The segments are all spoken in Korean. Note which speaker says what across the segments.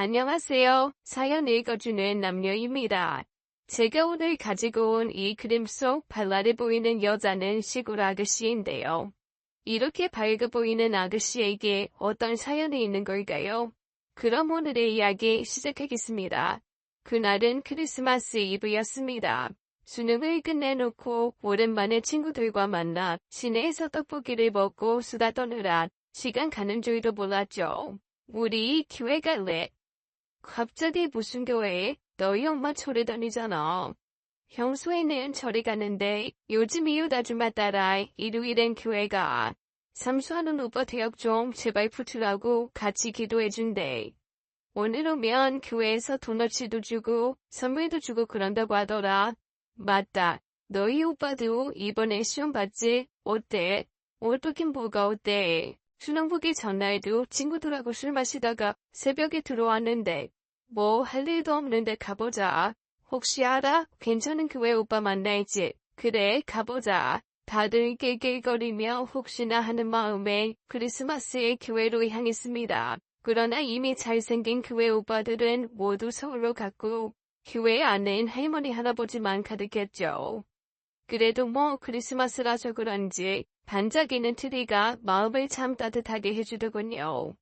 Speaker 1: 안녕하세요. 사연 읽어주는 남녀입니다. 제가 오늘 가지고 온 이 그림 속 발랄해 보이는 여자는 시골 아가씨인데요. 이렇게 밝아 보이는 아가씨에게 어떤 사연이 있는 걸까요? 그럼 오늘의 이야기 시작하겠습니다. 그날은 크리스마스 이브였습니다. 수능을 끝내놓고 오랜만에 친구들과 만나 시내에서 떡볶이를 먹고 수다 떠느라 시간 가는 줄도 몰랐죠. 우리 교회 갈래? 갑자기 무슨 교회? 너희 엄마 절에 다니잖아. 평소에는 절에 가는데 요즘 이웃 아줌마 따라 일요일엔 교회 가. 삼수하는 오빠 대학 좀 제발 붙으라고 같이 기도해준대. 오늘 오면 교회에서 도너츠도 주고 선물도 주고 그런다고 하더라. 맞다. 너희 오빠도 이번에 시험 봤지? 어때? 어떻긴 뭐가 어때? 수능 보기 전날도 친구들하고 술 마시다가 새벽에 들어왔는데 뭐 할 일도 없는데 가보자. 혹시 알아? 괜찮은 교회 오빠 만날지. 그래 가보자. 다들 낄낄거리며 혹시나 하는 마음에 크리스마스에 교회로 향했습니다. 그러나 이미 잘생긴 교회 오빠들은 모두 서울로 갔고 교회 안엔 할머니 할아버지만 가득했죠. 그래도 뭐 크리스마스라서 그런지 반짝이는 트리가 마음을 참 따뜻하게 해주더군요.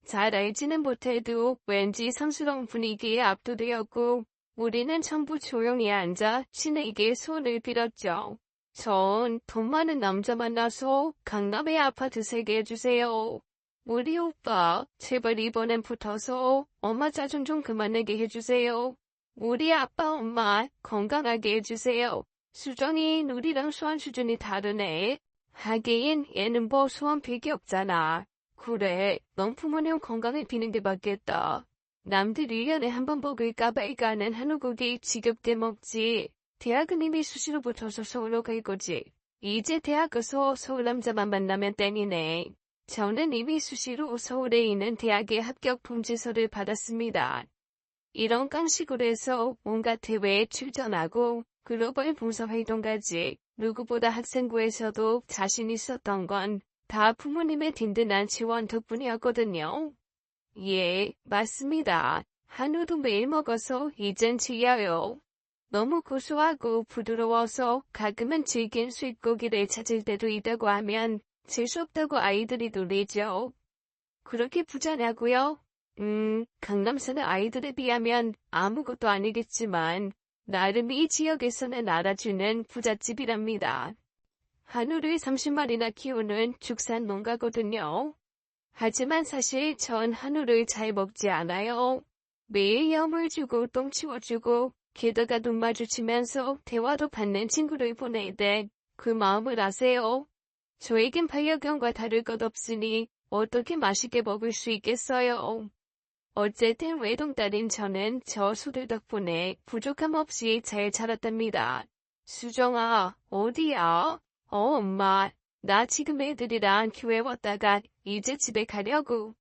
Speaker 1: 잘 알지는 못해도 왠지 성스러운 분위기에 압도되었고 우리는 전부 조용히 앉아 신에게 손을 빌었죠. 전 돈 많은 남자 만나서 강남에 아파트 3개 해주세요. 우리 오빠 제발 이번엔 붙어서 엄마 짜증 좀 그만내게 해주세요. 우리 아빠 엄마 건강하게 해주세요. 수정이 우리랑 소원 수준이 다르네. 하긴 얘는 뭐 소원 필요 없잖아. 그래, 넌 부모님 건강을 비는 게 맞겠다. 남들 1년에 한 번 먹을까봐 일가는 한우고기 지겹게 먹지. 대학은 이미 수시로 붙어서 서울로 갈 거지. 이제 대학 가서 서울 남자만 만나면 땡이네. 저는 이미 수시로 서울에 있는 대학의 합격 통지서를 받았습니다. 이런 깡식으로 해서 온갖 대회에 출전하고 글로벌 봉사활동까지 누구보다 학생부에서도 자신 있었던 건 다 부모님의 든든한 지원 덕분이었거든요. 예, 맞습니다. 한우도 매일 먹어서 이젠 지겨요. 너무 고소하고 부드러워서 가끔은 질긴 수입고기를 찾을 때도 있다고 하면 재수없다고 아이들이 놀리죠. 그렇게 부자냐고요? 강남 사는 아이들에 비하면 아무것도 아니겠지만 나름 이 지역에서는 알아주는 부잣집이랍니다. 한우를 30마리나 키우는 축산 농가거든요. 하지만 사실 전 한우를 잘 먹지 않아요. 매일 염을 주고 똥 치워주고 게다가 눈 마주치면서 대화도 받는 친구를 보낼 때 그 마음을 아세요? 저에겐 반려견과 다를 것 없으니 어떻게 맛있게 먹을 수 있겠어요? 어쨌든 외동딸인 저는 저 소들 덕분에 부족함 없이 잘 자랐답니다. 수정아, 어디야? 엄마, 나 지금 애들이랑 교회 왔다가 이제 집에 가려고.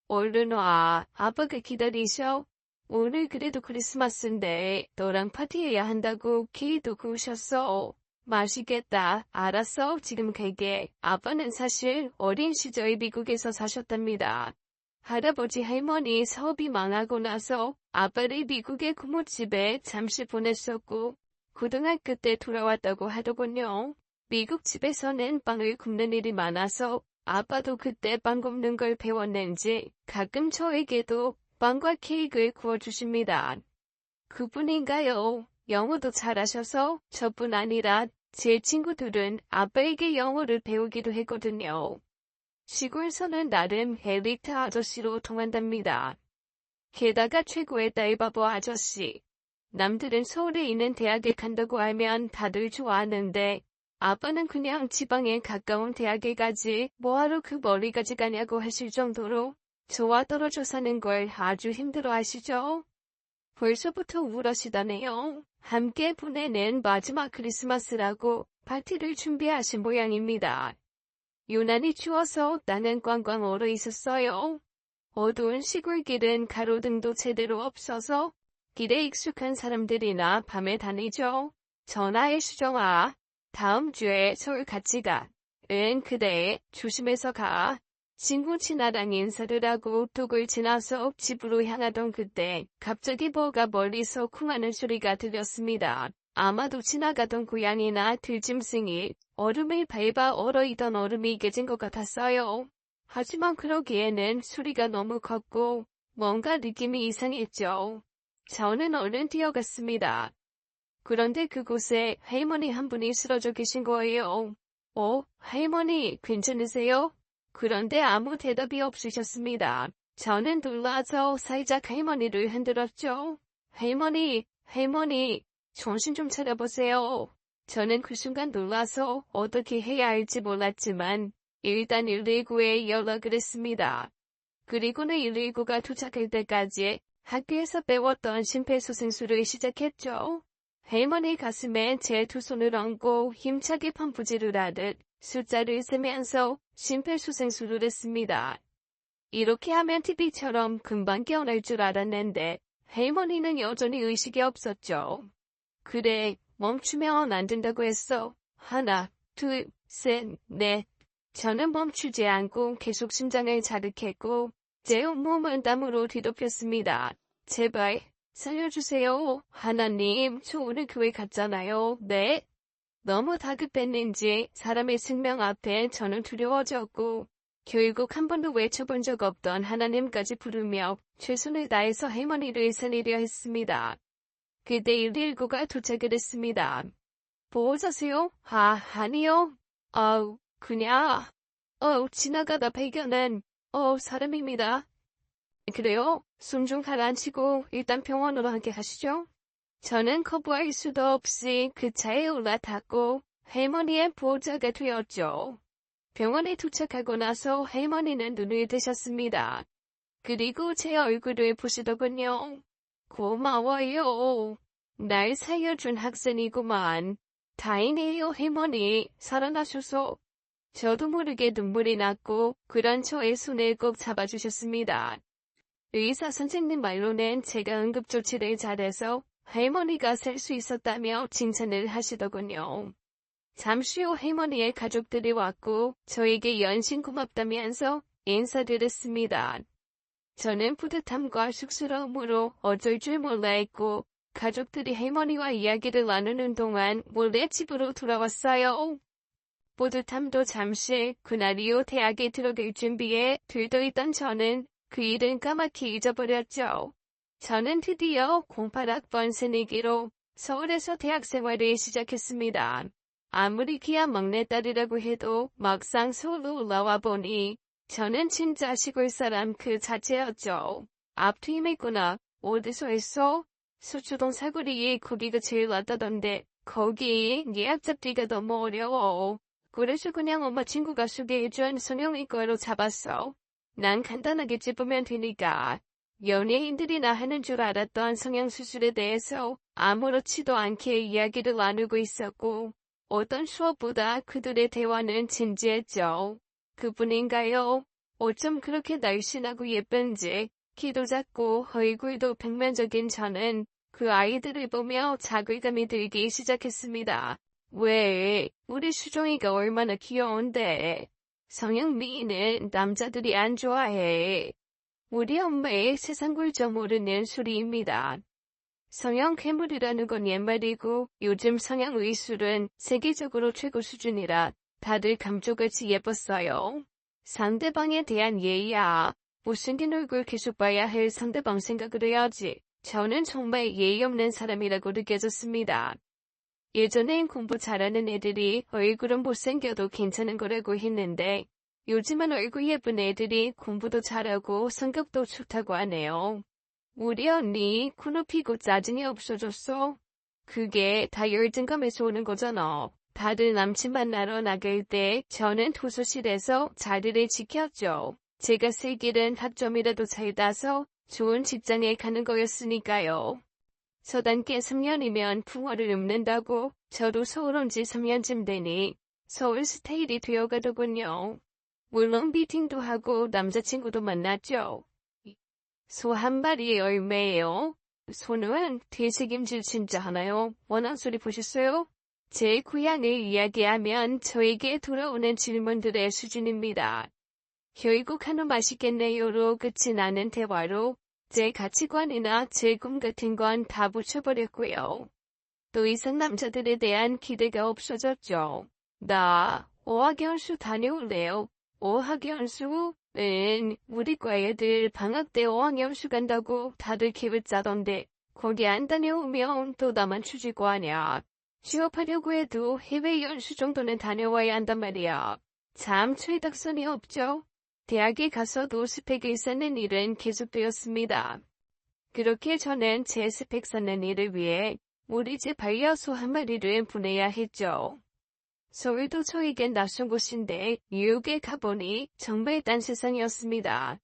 Speaker 1: 얼른 와, 아빠가 기다리셔. 오늘 그래도 크리스마스인데 너랑 파티해야 한다고 케이크도 구우셨어. 맛있겠다. 알았어, 지금 갈게. 아빠는 사실 어린 시절 미국에서 사셨답니다. 할아버지 할머니 사업이 망하고 나서 아빠를 미국의 고모집에 잠시 보냈었고 고등학교 때 돌아왔다고 하더군요. 미국 집에서는 빵을 굽는 일이 많아서 아빠도 그때 빵 굽는 걸 배웠는지 가끔 저에게도 빵과 케이크를 구워주십니다. 그뿐인가요? 영어도 잘하셔서 저뿐 아니라 제 친구들은 아빠에게 영어를 배우기도 했거든요. 시골에서는 나름 엘리트 아저씨로 통한답니다. 게다가 최고의 딸바보 아저씨. 남들은 서울에 있는 대학에 간다고 하면 다들 좋아하는데 아빠는 그냥 지방에 가까운 대학에 가지 뭐하러 그 멀리까지 가냐고 하실 정도로 저와 떨어져 사는 걸 아주 힘들어 하시죠? 벌써부터 우울하시다네요. 함께 보내는 마지막 크리스마스라고 파티를 준비하신 모양입니다. 유난히 추워서 나는 꽝꽝 얼어 있었어요. 어두운 시골길은 가로등도 제대로 없어서 길에 익숙한 사람들이나 밤에 다니죠. 전화해 수정아. 다음 주에 서울 같이 가. 응, 그래. 조심해서 가. 친구 친아랑 인사를 하고 둑을 지나서 집으로 향하던 그때 갑자기 뭐가 멀리서 쿵하는 소리가 들렸습니다. 아마도 지나가던 고양이나 들짐승이 얼음을 밟아 얼어있던 얼음이 깨진 것 같았어요. 하지만 그러기에는 소리가 너무 컸고 뭔가 느낌이 이상했죠. 저는 얼른 뛰어갔습니다. 그런데 그곳에 할머니 한 분이 쓰러져 계신 거예요. 할머니 괜찮으세요? 그런데 아무 대답이 없으셨습니다. 저는 놀라서 살짝 할머니를 흔들었죠. 할머니, 정신 좀 차려보세요. 저는 그 순간 놀라서 어떻게 해야 할지 몰랐지만 일단 119에 연락을 했습니다. 그리고는 119가 도착할 때까지 학교에서 배웠던 심폐소생술을 시작했죠. 할머니 가슴에 제 두 손을 얹고 힘차게 펌프질을 하듯 숫자를 세면서 심폐소생술을 했습니다. 이렇게 하면 TV처럼 금방 깨어날 줄 알았는데 할머니는 여전히 의식이 없었죠. 그래, 멈추면 안 된다고 했어. 하나, 둘, 셋, 넷. 저는 멈추지 않고 계속 심장을 자극했고 제 온몸은 땀으로 뒤덮였습니다. 제발 살려주세요. 하나님, 저 오늘 교회 갔잖아요. 네. 너무 다급했는지 사람의 생명 앞에 저는 두려워졌고 결국 한 번도 외쳐본 적 없던 하나님까지 부르며 최선을 다해서 할머니를 살리려 했습니다. 그때 119가 도착을 했습니다. 보호자세요? 아니요. 그냥 지나가다 발견한 사람입니다. 그래요? 숨 좀 가라앉히고 일단 병원으로 함께 가시죠. 저는 거부할 수도 없이 그 차에 올라탔고 할머니의 보호자가 되었죠. 병원에 도착하고 나서 할머니는 눈을 뜨셨습니다. 그리고 제 얼굴을 보시더군요. 고마워요. 날 살려준 학생이구만. 다행이에요, 할머니. 살아나셔서. 저도 모르게 눈물이 났고 그런 저의 손을 꼭 잡아주셨습니다. 의사 선생님 말로는 제가 응급조치를 잘해서 할머니가 살 수 있었다며 칭찬을 하시더군요. 잠시 후 할머니의 가족들이 왔고 저에게 연신 고맙다면서 인사드렸습니다. 저는 뿌듯함과 쑥스러움으로 어쩔 줄 몰라 했고 가족들이 할머니와 이야기를 나누는 동안 몰래 집으로 돌아왔어요. 뿌듯함도 잠시 그날 이후 대학에 들어갈 준비에 들떠있던 저는 그 일은 까맣게 잊어버렸죠. 저는 드디어 08학번 새내기로 서울에서 대학 생활을 시작했습니다. 아무리 귀한 막내딸이라고 해도 막상 서울로 올라와 보니 저는 진짜 시골 사람 그 자체였죠. 앞트임했구나. 어디서 했어? 서초동 사거리에 거기가 제일 낫다던데 거기 예약 잡기가 너무 어려워. 그래서 그냥 엄마 친구가 소개해준 성형외과로 잡았어. 난 간단하게 찝으면 되니까. 연예인들이나 하는 줄 알았던 성형수술에 대해서 아무렇지도 않게 이야기를 나누고 있었고 어떤 수업보다 그들의 대화는 진지했죠. 그뿐인가요? 어쩜 그렇게 날씬하고 예쁜지 키도 작고 얼굴도 평면적인 저는 그 아이들을 보며 자괴감이 들기 시작했습니다. 왜? 우리 수정이가 얼마나 귀여운데. 성형 미인은 남자들이 안 좋아해. 우리 엄마의 세상 굴좀 모르는 소리입니다. 성형 괴물이라는 건 옛말이고 요즘 성형 의술은 세계적으로 최고 수준이라 다들 감쪽같이 예뻤어요. 상대방에 대한 예의야. 못생긴 얼굴 계속 봐야 할 상대방 생각을 해야지. 저는 정말 예의 없는 사람이라고 느껴졌습니다. 예전엔 공부 잘하는 애들이 얼굴은 못생겨도 괜찮은 거라고 했는데 요즘은 얼굴 예쁜 애들이 공부도 잘하고 성격도 좋다고 하네요. 우리 언니 코높이고 짜증이 없어졌어? 그게 다 열등감에서 오는 거잖아. 다들 남친 만나러 나갈 때 저는 도서실에서 자리를 지켰죠. 제가 쓸 길은 학점이라도 잘 따서 좋은 직장에 가는 거였으니까요. 서단계 3년이면 풍어를 읊는다고 저도 서울 온 지 3년쯤 되니 서울 스타일이 되어가더군요. 물론 미팅도 하고 남자친구도 만났죠. 소 한 마리의 얼매예요. 소는 되새김질 진짜 하나요? 원한 소리 보셨어요? 제 고향을 이야기하면 저에게 돌아오는 질문들의 수준입니다. 결국 한우 맛있겠네요로 끝이 나는 대화로 제 가치관이나 제 꿈 같은 건 다 붙여버렸고요. 더 이상 남자들에 대한 기대가 없어졌죠. 나 어학연수 다녀올래요. 어학연수는 우리 과 애들 방학 때 어학연수 간다고 다들 계획 짜던데 거기 안 다녀오면 또 나만 추지고 하냐. 취업하려고 해도 해외 연수 정도는 다녀와야 한단 말이야. 참 철딱선이 없죠. 대학에 가서도 스펙을 쌓는 일은 계속되었습니다. 그렇게 저는 제 스펙 쌓는 일을 위해 우리 집 반려소 한 마리를 보내야 했죠. 서울도 저에겐 낯선 곳인데 뉴욕에 가보니 정말 딴 세상이었습니다.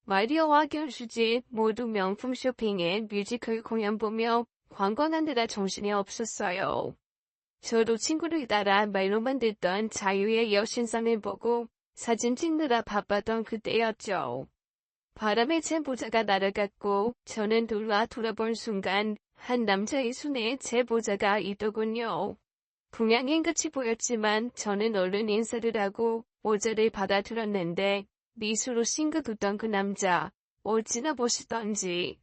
Speaker 1: 마리아와 견수집 모두 명품 쇼핑에 뮤지컬 공연 보며 관광하느라 정신이 없었어요. 저도 친구를 따라 말로만 듣던 자유의 여신상을 보고 사진 찍느라 바빴던 그때였죠. 바람에 제 모자가 날아갔고 저는 돌아본 순간 한 남자의 손에 제 모자가 있더군요. 동양인같이 보였지만 저는 얼른 인사를 하고 모자를 받아들었는데 미소로 싱긋 웃던 그 남자 어찌나 멋있던지.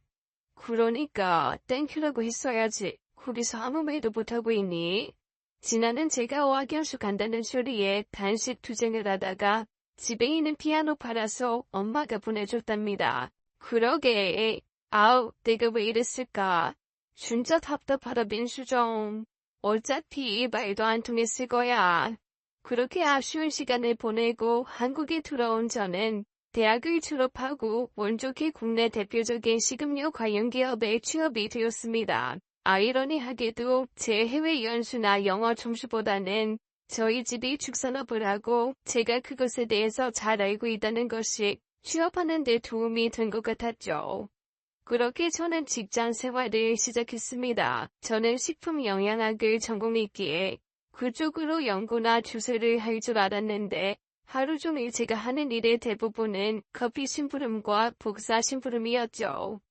Speaker 1: 그러니까 땡큐라고 했어야지. 거기서 아무 말도 못하고 있니? 지나는 제가 어학연수 간다는 소리에 단식 투쟁을 하다가 집에 있는 피아노 팔아서 엄마가 보내줬답니다. 그러게. 아우, 내가 왜 이랬을까? 진짜 답답하다 민수정. 어차피 말도 안 통했을 거야. 그렇게 아쉬운 시간을 보내고 한국에 돌아온 저는 대학을 졸업하고 원조기 국내 대표적인 식음료 관련 기업에 취업이 되었습니다. 아이러니하게도 제 해외 연수나 영어 점수보다는 저희 집이 축산업을 하고 제가 그것에 대해서 잘 알고 있다는 것이 취업하는 데 도움이 된 것 같았죠. 그렇게 저는 직장 생활을 시작했습니다. 저는 식품 영양학을 전공했기에 그쪽으로 연구나 주세를 할 줄 알았는데 하루 종일 제가 하는 일의 대부분은 커피 심부름과 복사 심부름이었죠.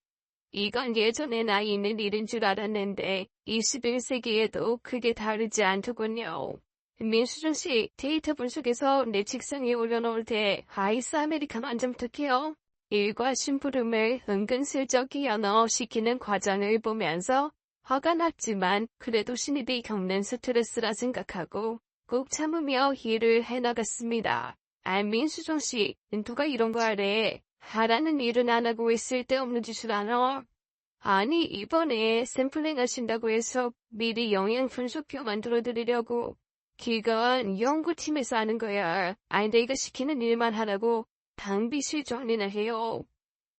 Speaker 1: 이건 예전에 나이 있는 일인 줄 알았는데 21세기에도 그게 다르지 않더군요. 민수정 씨, 데이터 분석에서 내 책상에 올려놓을 때 아이스 아메리카노 한 잔 부탁해요. 일과 심부름을 은근슬쩍 연어시키는 과정을 보면서 화가 났지만 그래도 신입이 겪는 스트레스라 생각하고 꾹 참으며 일을 해나갔습니다. 민수정 씨, 누가 이런 거 하래? 하라는 일은 안 하고 있을 때 없는 짓을 하나? 아니, 이번에 샘플링 하신다고 해서 미리 영양 분석표 만들어 드리려고. 그건 연구팀에서 하는 거야. 아니, 내가 시키는 일만 하라고 당비실 정리나 해요.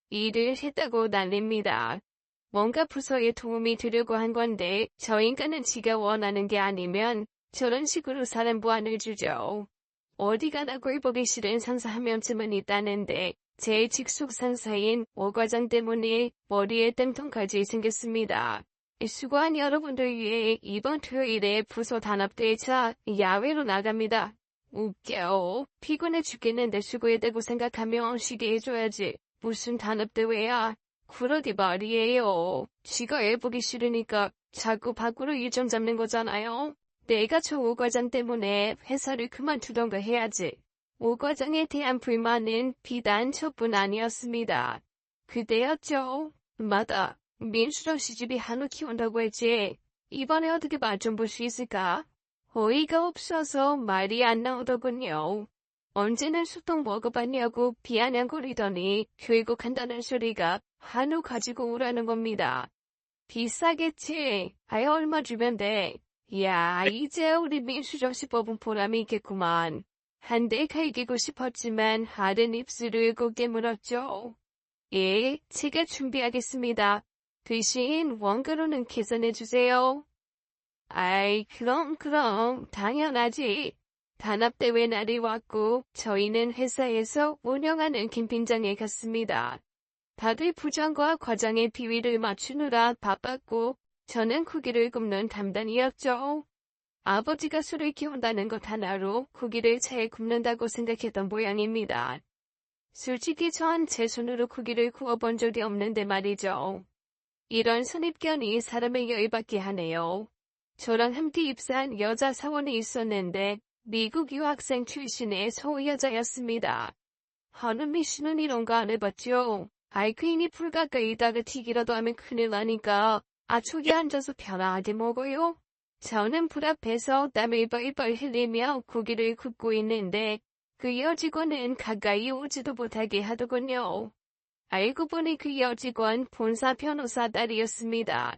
Speaker 1: 일을 했다고 난립니다. 뭔가 부서에 도움이 되려고 한 건데 저 인간은 지가 원하는 게 아니면 저런 식으로 사람 보안을 주죠. 어디 가나 꼴보기 싫은 상사 한 명쯤은 있다는데 제 직속 상사인 오 과장 때문에 머리에 땜통까지 생겼습니다. 수고한 여러분들 위해 이번 토요일에 부서 단합대회차 야외로 나갑니다. 웃겨. 피곤해 죽겠는데 수고했다고 생각하며 쉬게 해줘야지. 무슨 단합대회야. 그러게 말이에요. 지가 애보기 싫으니까 자꾸 밖으로 일정 잡는 거잖아요. 내가 저 오 과장 때문에 회사를 그만두던가 해야지. 오 과장에 대한 불만은 비단 저뿐 아니었습니다. 그때였죠. 맞아. 민수정 시집이 한우 키운다고 했지. 이번에 어떻게 맛 좀 볼 수 있을까? 어이가 없어서 말이 안 나오더군요. 언제는 소똥 먹어봤냐고 비아냥거리더니 결국 한다는 소리가 한우 가지고 오라는 겁니다. 비싸겠지. 아예 얼마 주면 돼. 야, 이제 우리 민수정 씨 뽑은 보람이 있겠구만. 한데 갈기고 싶었지만 하른 입술을 곱게 물었죠. 예, 제가 준비하겠습니다. 대신 원가로는 계산해주세요. 아이, 그럼, 당연하지. 단합대회 날이 왔고 저희는 회사에서 운영하는 캠핑장에 갔습니다. 다들 부장과 과장의 비위를 맞추느라 바빴고 저는 고기를 굽는 담당이었죠. 아버지가 술을 키운다는 것 하나로 고기를 잘 굽는다고 생각했던 모양입니다. 솔직히 전 제 손으로 고기를 구워본 적이 없는데 말이죠. 이런 선입견이 사람을 열받게 하네요. 저랑 함께 입사한 여자 사원이 있었는데 미국 유학생 출신의 소여자였습니다. 하느미 씨는 이런 거 안 해봤죠? 괜히 불 가까이다가 튀기라도 하면 큰일 나니까 저기 앉아서 편하게 먹어요. 저는 불 앞에서 땀을 벌벌 흘리며 고기를 굽고 있는데 그 여직원은 가까이 오지도 못하게 하더군요. 알고 보니 그 여직원 본사 변호사 딸이었습니다.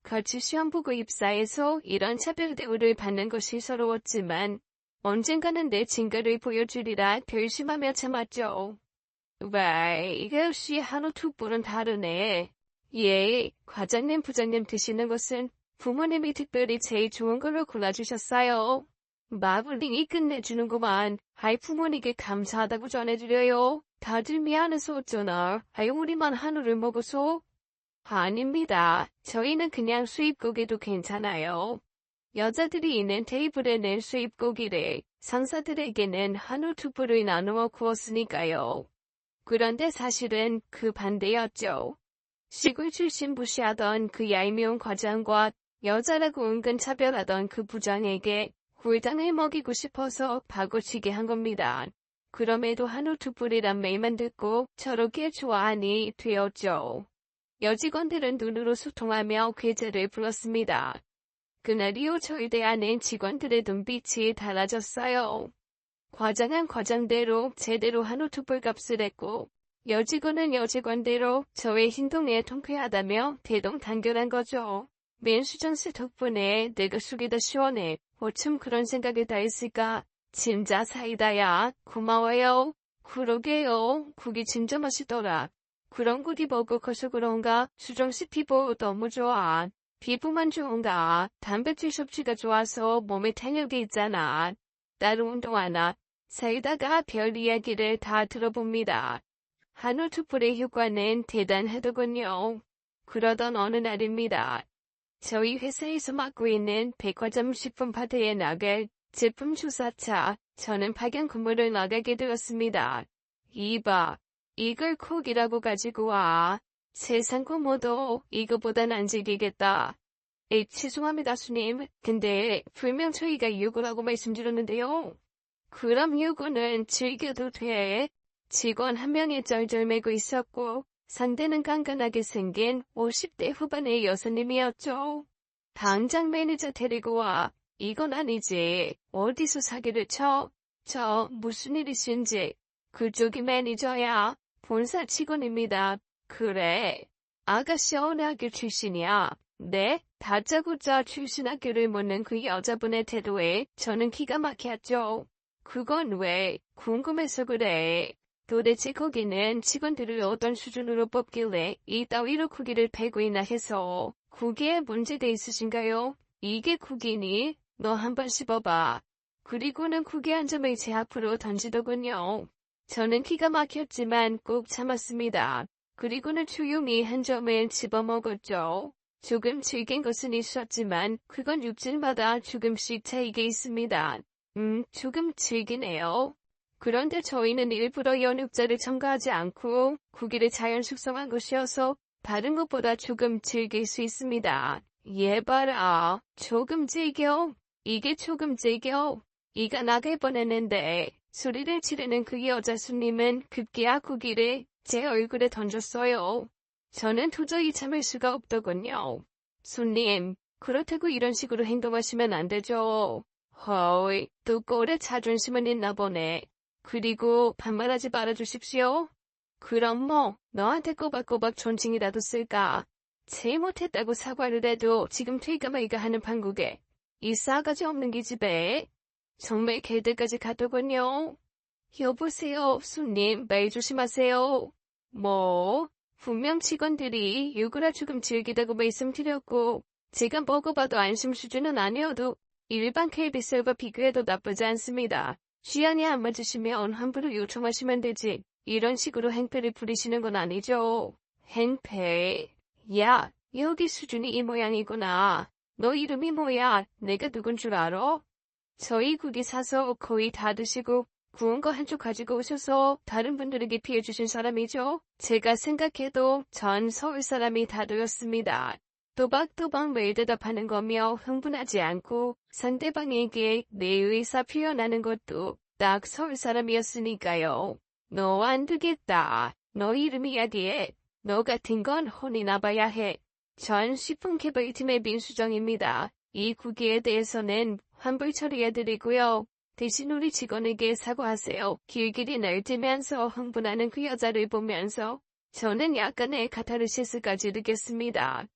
Speaker 1: 같이 시험 보고 입사해서 이런 차별 대우를 받는 것이 서러웠지만 언젠가는 내 진가를 보여주리라 결심하며 참았죠. 와, 역시 한우 툭불은 다르네. 예, 과장님 부장님 드시는 것은 부모님이 특별히 제일 좋은 걸로 골라주셨어요. 마블링이 끝내주는구만. 부모님께 감사하다고 전해드려요. 다들 미안해서 어쩌나. 우리만 한우를 먹어서. 아닙니다. 저희는 그냥 수입고기도 괜찮아요. 여자들이 있는 테이블에는 수입고기를, 상사들에게는 한우 툭불을 나누어 구웠으니까요. 그런데 사실은 그 반대였죠. 시골 출신 무시하던 그 얄미운 과장과 여자라고 은근 차별하던 그 부장에게 꿀당을 먹이고 싶어서 바꿔치기 한 겁니다. 그럼에도 한우 툭불이란 말만 듣고 저렇게 좋아하니 되었죠. 여직원들은 눈으로 소통하며 궤제를 불렀습니다. 그날 이후 저희 대하는 직원들의 눈빛이 달라졌어요. 과장은 과장대로 제대로 한우 툭불 값을 했고 여직원은 여직원대로 저의 행동에 통쾌하다며 대동단결한 거죠. 맨수정씨 덕분에 내가 속이 다 시원해. 어쩜 그런 생각을 다 했을까. 진짜 사이다야. 고마워요. 그러게요. 국이 진짜 맛있더라. 그런 고기 먹고 커서 그런가 수정씨 피부 너무 좋아. 피부만 좋은가. 단백질 섭취가 좋아서 몸에 탄력이 있잖아. 따로 운동하나. 살다가 별 이야기를 다 들어봅니다. 한우 툭불의 효과는 대단하더군요. 그러던 어느 날입니다. 저희 회사에서 맡고 있는 백화점 식품파트에 나갈 제품 조사차, 저는 파견 근무를 나가게 되었습니다. 이봐, 이걸 콕이라고 가지고 와. 세상 고모도 이거보단 안 즐기겠다. 죄송합니다, 수님. 근데 분명 저희가 요구라고 말씀드렸는데요. 그럼 요구는 즐겨도 돼. 직원 한 명이 쩔쩔매고 있었고 상대는 깐깐하게 생긴 50대 후반의 여사님이었죠. 당장 매니저 데리고 와. 이건 아니지. 어디서 사기를 쳐? 무슨 일이신지. 그쪽이 매니저야. 본사 직원입니다. 그래. 아가씨 어느 학교 출신이야? 네? 다짜고짜 출신 학교를 묻는 그 여자분의 태도에 저는 기가 막혔죠. 그건 왜 궁금해서 그래. 도대체 거기는 직원들을 어떤 수준으로 뽑길래 이따위로 고기를 패고 있나 해서 고기에 문제가 있으신가요? 이게 고기니? 너 한번 씹어봐. 그리고는 고기 한 점을 제 앞으로 던지더군요. 저는 기가 막혔지만 꼭 참았습니다. 그리고는 조용히 한 점을 집어먹었죠. 조금 질긴 것은 있었지만 그건 육질마다 조금씩 차이가 있습니다. 조금 질기네요. 그런데 저희는 일부러 연육자를 첨가하지 않고 고기를 자연 숙성한 것이어서 다른 것보다 조금 질길 수 있습니다. 얘 봐라. 조금 질겨. 이게 조금 질겨. 이가 나갈 뻔했는데 소리를 지르는 그 여자 손님은 급기야 고기를 제 얼굴에 던졌어요. 저는 도저히 참을 수가 없더군요. 손님, 그렇다고 이런 식으로 행동하시면 안 되죠. 허이, 또 꼴에 자존심은 있나 보네. 그리고 반말하지 말아주십시오. 그럼 뭐 너한테 꼬박꼬박 존칭이라도 쓸까. 제일 못했다고 사과를 해도 지금 퇴가마이가 하는 판국에 이 싸가지 없는 기집애. 정말 개들까지 가더군요. 여보세요, 손님, 말 조심하세요. 뭐, 분명 직원들이 요구라 조금 질기다고 말씀드렸고 제가 먹어봐도 안심 수준은 아니어도 일반 KBS와 비교해도 나쁘지 않습니다. 취향이 안 맞으시면 함부로 요청하시면 되지. 이런 식으로 행패를 부리시는 건 아니죠. 행패. 야, 여기 수준이 이 모양이구나. 너 이름이 뭐야? 내가 누군 줄 알아? 저희 고기 사서 거의 다 드시고 구운 거 한쪽 가지고 오셔서 다른 분들에게 피해 주신 사람이죠. 제가 생각해도 전 서울 사람이 다 되었습니다. 또박또박 매일 대답하는 거며 흥분하지 않고 상대방에게 내 의사 표현하는 것도 딱 서울 사람이었으니까요. 너 안 되겠다. 너 이름이 야기해. 너 같은 건 혼이나 봐야 해. 전 식품개발팀의 민수정입니다. 이 국기에 대해서는 환불 처리해드리고요. 대신 우리 직원에게 사과하세요. 길길이 날뛰면서 흥분하는 그 여자를 보면서 저는 약간의 카타르시스까지 느꼈습니다.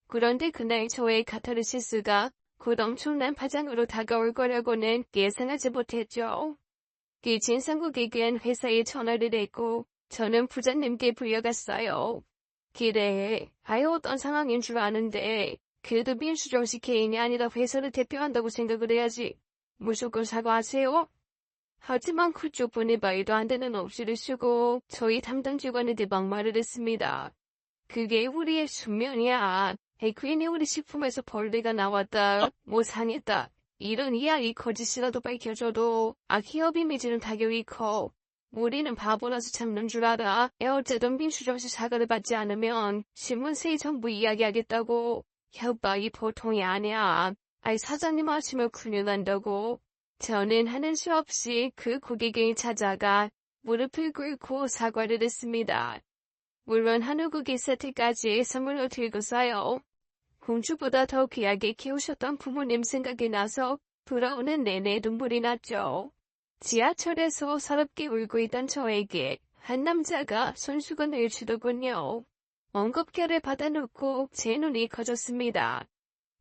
Speaker 1: 그런데 그날 저의 카타르시스가 곧 엄청난 파장으로 다가올 거라고는 예상하지 못했죠. 그 진상국에겐 회사에 전화를 했고 저는 부장님께 불려갔어요. 그래, 아유 어떤 상황인 줄 아는데 그래도 민수정씨 개인이 아니라 회사를 대표한다고 생각을 해야지. 무조건 사과하세요. 하지만 그쪽 분이 말도 안 되는 억지를 쓰고 저희 담당 직원한테 막말을 했습니다. 그게 우리의 숙명이야. 괜히 우리 식품에서 벌레가 나왔다, 뭐 상했다. 이런 이야기 거짓이라도 밝혀줘도 기업 이미지는 타격이 커. 우리는 바보라서 참는 줄 알아. 어쨌든 민수정씨 사과를 받지 않으면 신문세에 전부 이야기하겠다고. 협박이 보통이 아니야. 사장님 아시면 큰일 난다고. 저는 하는 수 없이 그 고객을 찾아가 무릎을 꿇고 사과를 했습니다. 물론 한우 고기 세트까지 선물로 들고서요. 공주보다 더 귀하게 키우셨던 부모님 생각이 나서 돌아오는 내내 눈물이 났죠. 지하철에서 서럽게 울고 있던 저에게 한 남자가 손수건을 주더군요. 엉겁결을 받아놓고 제 눈이 커졌습니다.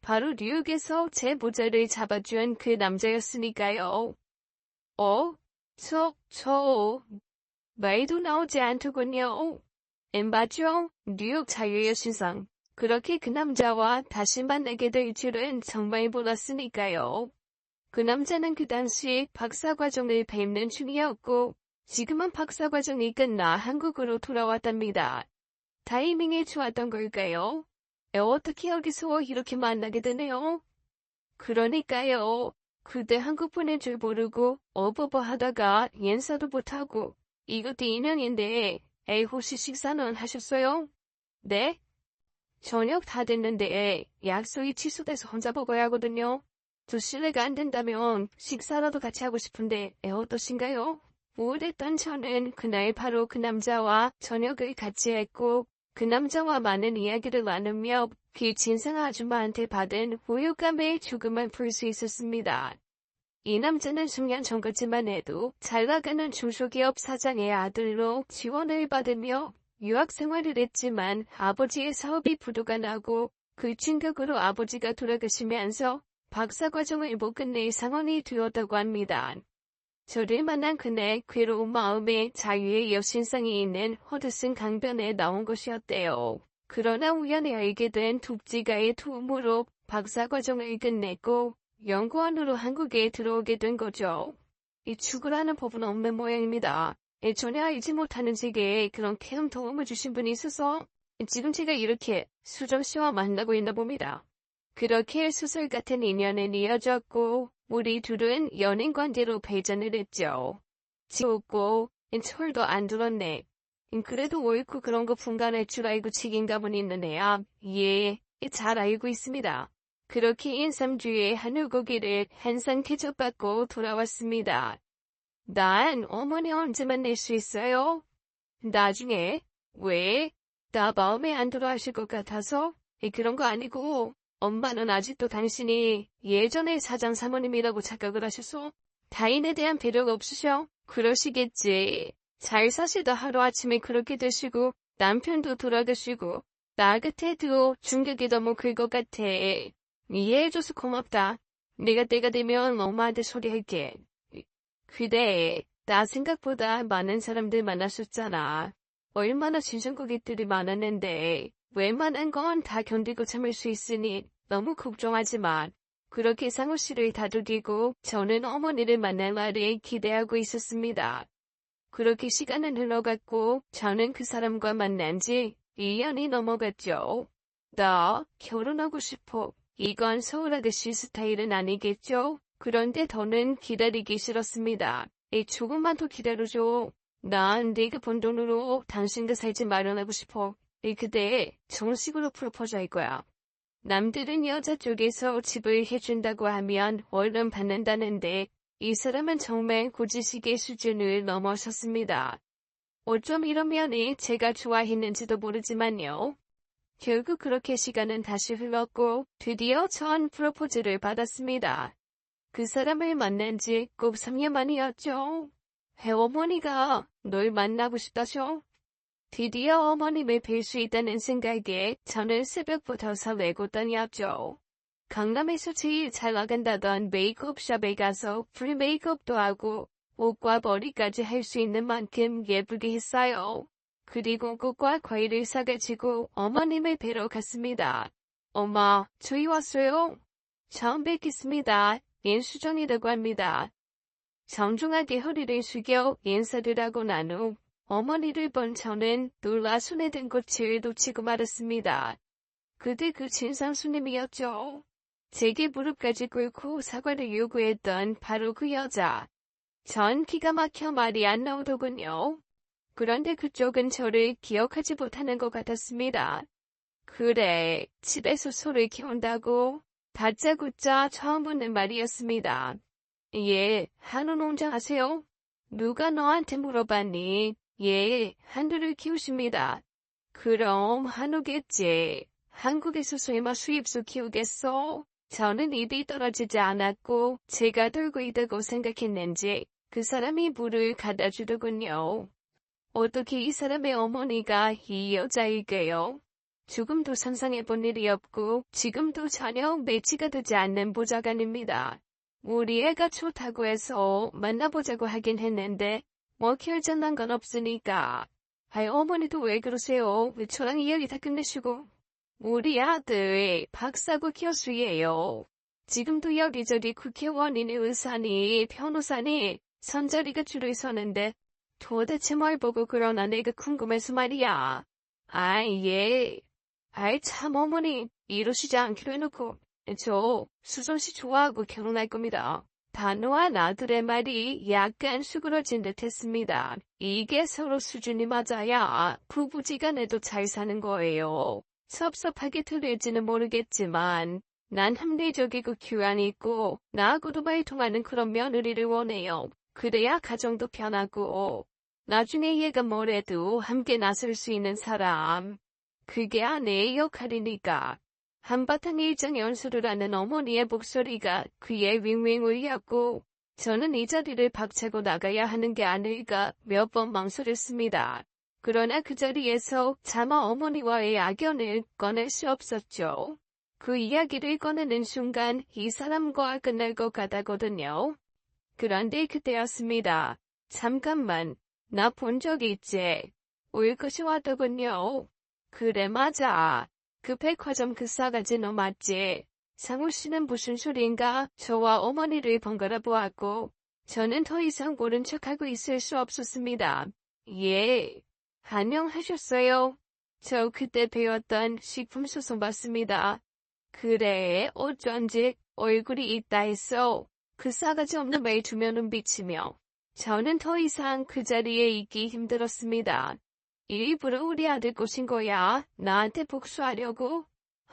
Speaker 1: 바로 뉴욕에서 제 모자를 잡아준 그 남자였으니까요. 말도 나오지 않더군요. 맞죠? 뉴욕 자유의 신상. 그렇게 그 남자와 다시 만나게 될 줄은 정말 몰랐으니까요. 그 남자는 그 당시 박사과정을 밟는 중이었고 지금은 박사과정이 끝나 한국으로 돌아왔답니다. 타이밍이 좋았던 걸까요? 어떻게 여기서 이렇게 만나게 되네요? 그러니까요. 그때 한국 분인 줄 모르고 어버버 하다가 인사도 못하고 이것도 인연인데 혹시 식사는 하셨어요? 네? 저녁 다 됐는데 약속이 취소돼서 혼자 먹어야 하거든요. 저 실례가 안 된다면 식사라도 같이 하고 싶은데 어떠신가요? 우울했던 저는 그날 바로 그 남자와 저녁을 같이 했고 그 남자와 많은 이야기를 나누며 그 진상 아줌마한테 받은 우유감에 조금만 풀 수 있었습니다. 이 남자는 10년 전까지만 해도 잘 나가는 중소기업 사장의 아들로 지원을 받으며 유학 생활을 했지만 아버지의 사업이 부도가 나고 그 충격으로 아버지가 돌아가시면서 박사과정을 못 끝낼 상황이 되었다고 합니다. 저를 만난 그날 괴로운 마음에 자유의 여신상이 있는 허드슨 강변에 나온 것이었대요. 그러나 우연히 알게 된 독지가의 도움으로 박사과정을 끝냈고 연구원으로 한국에 들어오게 된 거죠. 이 죽으라는 법은 없는 모양입니다. 전혀 알지 못하는 제게 그런 큰 도움을 주신 분이 있어서 지금 제가 이렇게 수정씨와 만나고 있나 봅니다. 그렇게 수술 같은 인연은 이어졌고 우리 둘은 연인 관계로 발전을 했죠. 지옥고 철도 안 들었네. 그래도 옳고 그런 거 분간할 줄 알고 책임감은 있는 애야. 예, 잘 알고 있습니다. 그렇게 인삼주의 한우고기를 한 상 대접받고 돌아왔습니다. 난 어머니 언제 만날 수 있어요? 나중에. 왜? 나 마음에 안 들어 하실 것 같아서? 그런 거 아니고 엄마는 아직도 당신이 예전에 사장 사모님이라고 착각을 하셨어? 타인에 대한 배려가 없으셔? 그러시겠지. 잘 사시다 하루아침에 그렇게 되시고 남편도 돌아가시고 나 같아도 충격이 너무 클 것 같아. 이해해줘서 고맙다. 내가 때가 되면 엄마한테 소리할게. 그래, 나 생각보다 많은 사람들 만났었잖아. 얼마나 진상고객들이 많았는데 웬만한 건 다 견디고 참을 수 있으니 너무 걱정하지 마. 그렇게 상우 씨를 다독이고 저는 어머니를 만날 날을 기대하고 있었습니다. 그렇게 시간은 흘러갔고 저는 그 사람과 만난 지 2년이 넘어갔죠. 나 결혼하고 싶어. 이건 서울 아가씨 스타일은 아니겠죠? 그런데 더는 기다리기 싫었습니다. 조금만 더 기다려줘. 난 네가 번 돈으로 당신과 살지 마련하고 싶어. 그때 정식으로 프로포즈 할 거야. 남들은 여자 쪽에서 집을 해준다고 하면 월급 받는다는데 이 사람은 정말 고지식의 수준을 넘어섰습니다. 어쩜 이런 면이 제가 좋아했는지도 모르지만요. 결국 그렇게 시간은 다시 흘렀고 드디어 전 프로포즈를 받았습니다. 그 사람을 만난 지 꼭 3년 만이었죠. 어머니가 널 만나고 싶다셔. 드디어 어머님을 뵐 수 있다는 생각에 저는 새벽부터 설레고 다녔죠. 강남에서 제일 잘 나간다던 메이크업샵에 가서 풀 메이크업도 하고 옷과 머리까지 할 수 있는 만큼 예쁘게 했어요. 그리고 꽃과 과일을 사가지고 어머님을 뵈러 갔습니다. 엄마, 저희 왔어요. 처음 뵙겠습니다. 인수정이라고 합니다. 정중하게 허리를 숙여 인사를 하고 난 후 어머니를 본 저는 놀라 손에 든 꽃을 놓치고 말았습니다. 그때 그 진상 손님이었죠. 제게 무릎까지 꿇고 사과를 요구했던 바로 그 여자. 전 기가 막혀 말이 안 나오더군요. 그런데 그쪽은 저를 기억하지 못하는 것 같았습니다. 그래, 집에서 소를 키운다고? 다짜고짜 처음 듣는 말이었습니다. 예, 한우 농장 하세요? 누가 너한테 물어봤니? 예, 한우를 키우십니다. 그럼 한우겠지. 한국에서 설마 수입수 키우겠어? 저는 입이 떨어지지 않았고 제가 돌고 있다고 생각했는지 그 사람이 물을 갖다 주더군요. 어떻게 이 사람의 어머니가 이 여자이게요? 조금도 상상해본 일이 없고 지금도 전혀 매치가 되지 않는 보좌관입니다. 우리 애가 좋다고 해서 만나보자고 하긴 했는데 뭐 결정난 건 없으니까. 아이 어머니도 왜 그러세요? 왜 저랑 이야기 다 끝내시고. 우리 아들 박사고 교수예요. 지금도 여기저기 국회의원이니 의사니 변호사니 선자리가 줄을 서는데 도대체 뭘 보고 그러나 내가 궁금해서 말이야. 아이 예. 아이 참 어머니 이러시지 않기로 해놓고 저 수정씨 좋아하고 결혼할 겁니다. 단호한 아들의 말이 약간 수그러진 듯 했습니다. 이게 서로 수준이 맞아야 부부지간에도 잘 사는 거예요. 섭섭하게 들릴지는 모르겠지만 난 합리적이고 교양 있고 나하고도 말통하는 그런 며느리를 원해요. 그래야 가정도 편하고 나중에 얘가 뭐래도 함께 나설 수 있는 사람. 그게 아내의 역할이니까. 한바탕 일장 연설을 하는 어머니의 목소리가 귀에 윙윙 울렸고 저는 이 자리를 박차고 나가야 하는 게 아닐까 몇 번 망설였습니다. 그러나 그 자리에서 차마 어머니와의 악연을 꺼낼 수 없었죠. 그 이야기를 꺼내는 순간 이 사람과 끝날 것 같았거든요. 그런데 그때였습니다. 잠깐만, 나 본 적 있지? 올 것이 왔더군요. 그래 맞아. 그 백화점 그 싸가지 너 맞지? 상우 씨는 무슨 소린가? 저와 어머니를 번갈아 보았고 저는 더 이상 모른 척하고 있을 수 없었습니다. 예. 안녕하셨어요. 저 그때 배웠던 식품 소송 받습니다. 그래 어쩐지 얼굴이 있다 했어. 그 싸가지 없는 말 두면은 비치며 저는 더 이상 그 자리에 있기 힘들었습니다. 일부러 우리 아들 꼬신 거야? 나한테 복수하려고?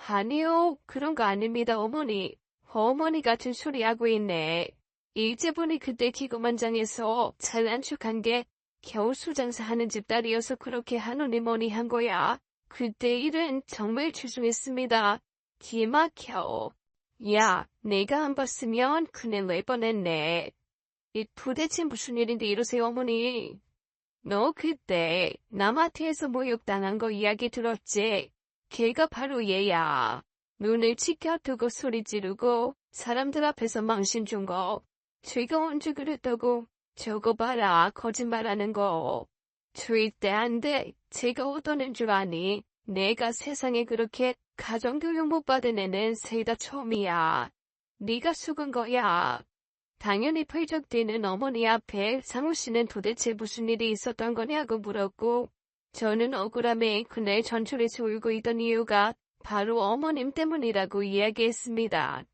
Speaker 1: 아니요, 그런 거 아닙니다, 어머니. 어머니 같은 소리 하고 있네. 일제 보니 그때 기고만장해서 잘난 척한 게 겨우 수장사하는 집 딸이어서 그렇게 하노니 뭐니 한 거야. 그때 일은 정말 죄송했습니다. 기막혀. 야, 내가 안 봤으면 큰일 날 뻔했네. 이 도대체 무슨 일인데 이러세요, 어머니? 너 그때 남아트에서 모욕당한 거 이야기 들었지? 걔가 바로 얘야. 눈을 치켜두고 소리 지르고 사람들 앞에서 망신 준 거. 죄가 언제 그랬다고? 저거 봐라 거짓말하는 거. 절대 안 돼. 제가 어떠는 줄 아니? 내가 세상에 그렇게 가정교육 못 받은 애는 세다 처음이야. 네가 속은 거야. 당연히 펄쩍대는 어머니 앞에 상우 씨는 도대체 무슨 일이 있었던 거냐고 물었고 저는 억울함에 그날 전철에서 울고 있던 이유가 바로 어머님 때문이라고 이야기했습니다.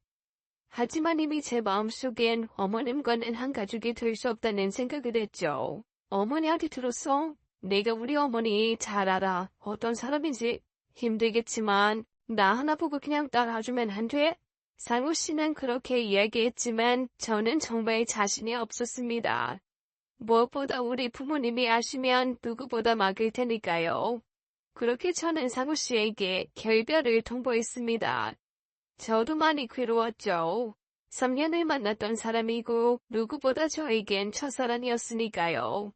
Speaker 1: 하지만 이미 제 마음속엔 어머님과는 한 가족이 될 수 없다는 생각을 했죠. 어머니한테 들었어? 내가 우리 어머니 잘 알아. 어떤 사람인지. 힘들겠지만 나 하나 보고 그냥 따라주면 안 돼? 상우 씨는 그렇게 이야기했지만 저는 정말 자신이 없었습니다. 무엇보다 우리 부모님이 아시면 누구보다 막을 테니까요. 그렇게 저는 상우 씨에게 결별을 통보했습니다. 저도 많이 괴로웠죠. 3년을 만났던 사람이고 누구보다 저에겐 첫사랑이었으니까요.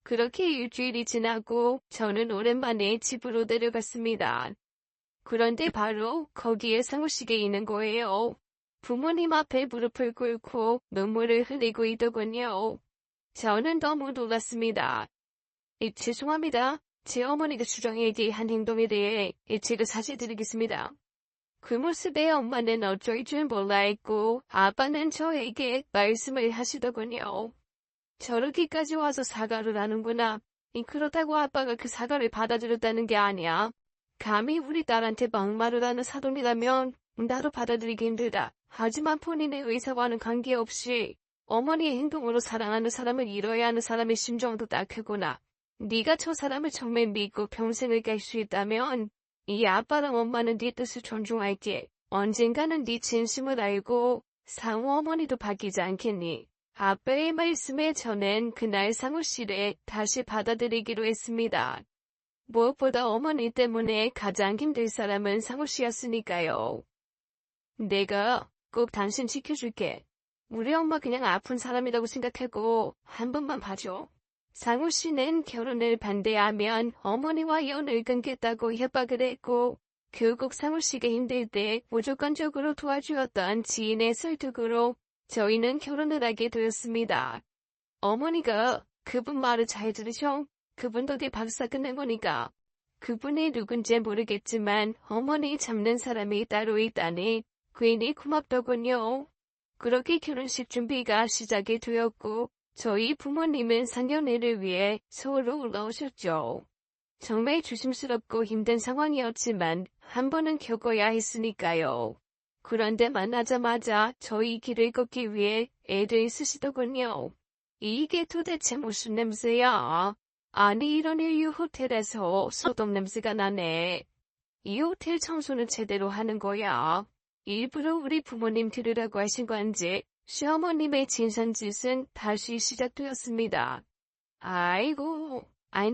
Speaker 1: 그렇게 일주일이 지나고 저는 오랜만에 집으로 내려갔습니다. 그런데 바로 거기에 상우 씨가 있는 거예요. 부모님 앞에 무릎을 꿇고 눈물을 흘리고 있더군요. 저는 너무 놀랐습니다. 죄송합니다. 제 어머니가 수정에게 한 행동에 대해 제가 사죄드리겠습니다. 그 모습에 엄마는 어쩔 줄 몰라 했고 아빠는 저에게 말씀을 하시더군요. 저러기까지 와서 사과를 하는구나. 그렇다고 아빠가 그 사과를 받아들였다는 게 아니야. 감히 우리 딸한테 막말을 하는 사돈이라면 나도 받아들이기 힘들다. 하지만 본인의 의사와는 관계없이 어머니의 행동으로 사랑하는 사람을 잃어야 하는 사람의 심정도 딱하구나. 네가 저 사람을 정말 믿고 평생을 갈 수 있다면 이 아빠랑 엄마는 네 뜻을 존중할게. 언젠가는 네 진심을 알고 상우 어머니도 바뀌지 않겠니? 아빠의 말씀에 저는 그날 상우 씨를 다시 받아들이기로 했습니다. 무엇보다 어머니 때문에 가장 힘들 사람은 상우 씨였으니까요. 내가 꼭 당신 지켜줄게. 우리 엄마 그냥 아픈 사람이라고 생각하고 한 번만 봐줘. 상우 씨는 결혼을 반대하면 어머니와 연을 끊겠다고 협박을 했고 결국 상우 씨가 힘들 때 무조건적으로 도와주었던 지인의 설득으로 저희는 결혼을 하게 되었습니다. 어머니가 그분 말을 잘 들으셔. 그분도 네 박사 끝낸 거니까. 그분이 누군지 모르겠지만 어머니 잡는 사람이 따로 있다니 괜히 고맙더군요. 그렇게 결혼식 준비가 시작이 되었고 저희 부모님은 상견례를 위해 서울로 올라오셨죠. 정말 조심스럽고 힘든 상황이었지만 한 번은 겪어야 했으니까요. 그런데 만나자마자 저희 길을 걷기 위해 애를 쓰시더군요. 이게 도대체 무슨 냄새야? 아니 이런 인류 호텔에서 소독 냄새가 나네. 이 호텔 청소는 제대로 하는 거야. 일부러 우리 부모님 들으라고 하신 건지 시어머님의 진상짓은 다시 시작되었습니다. 아이고,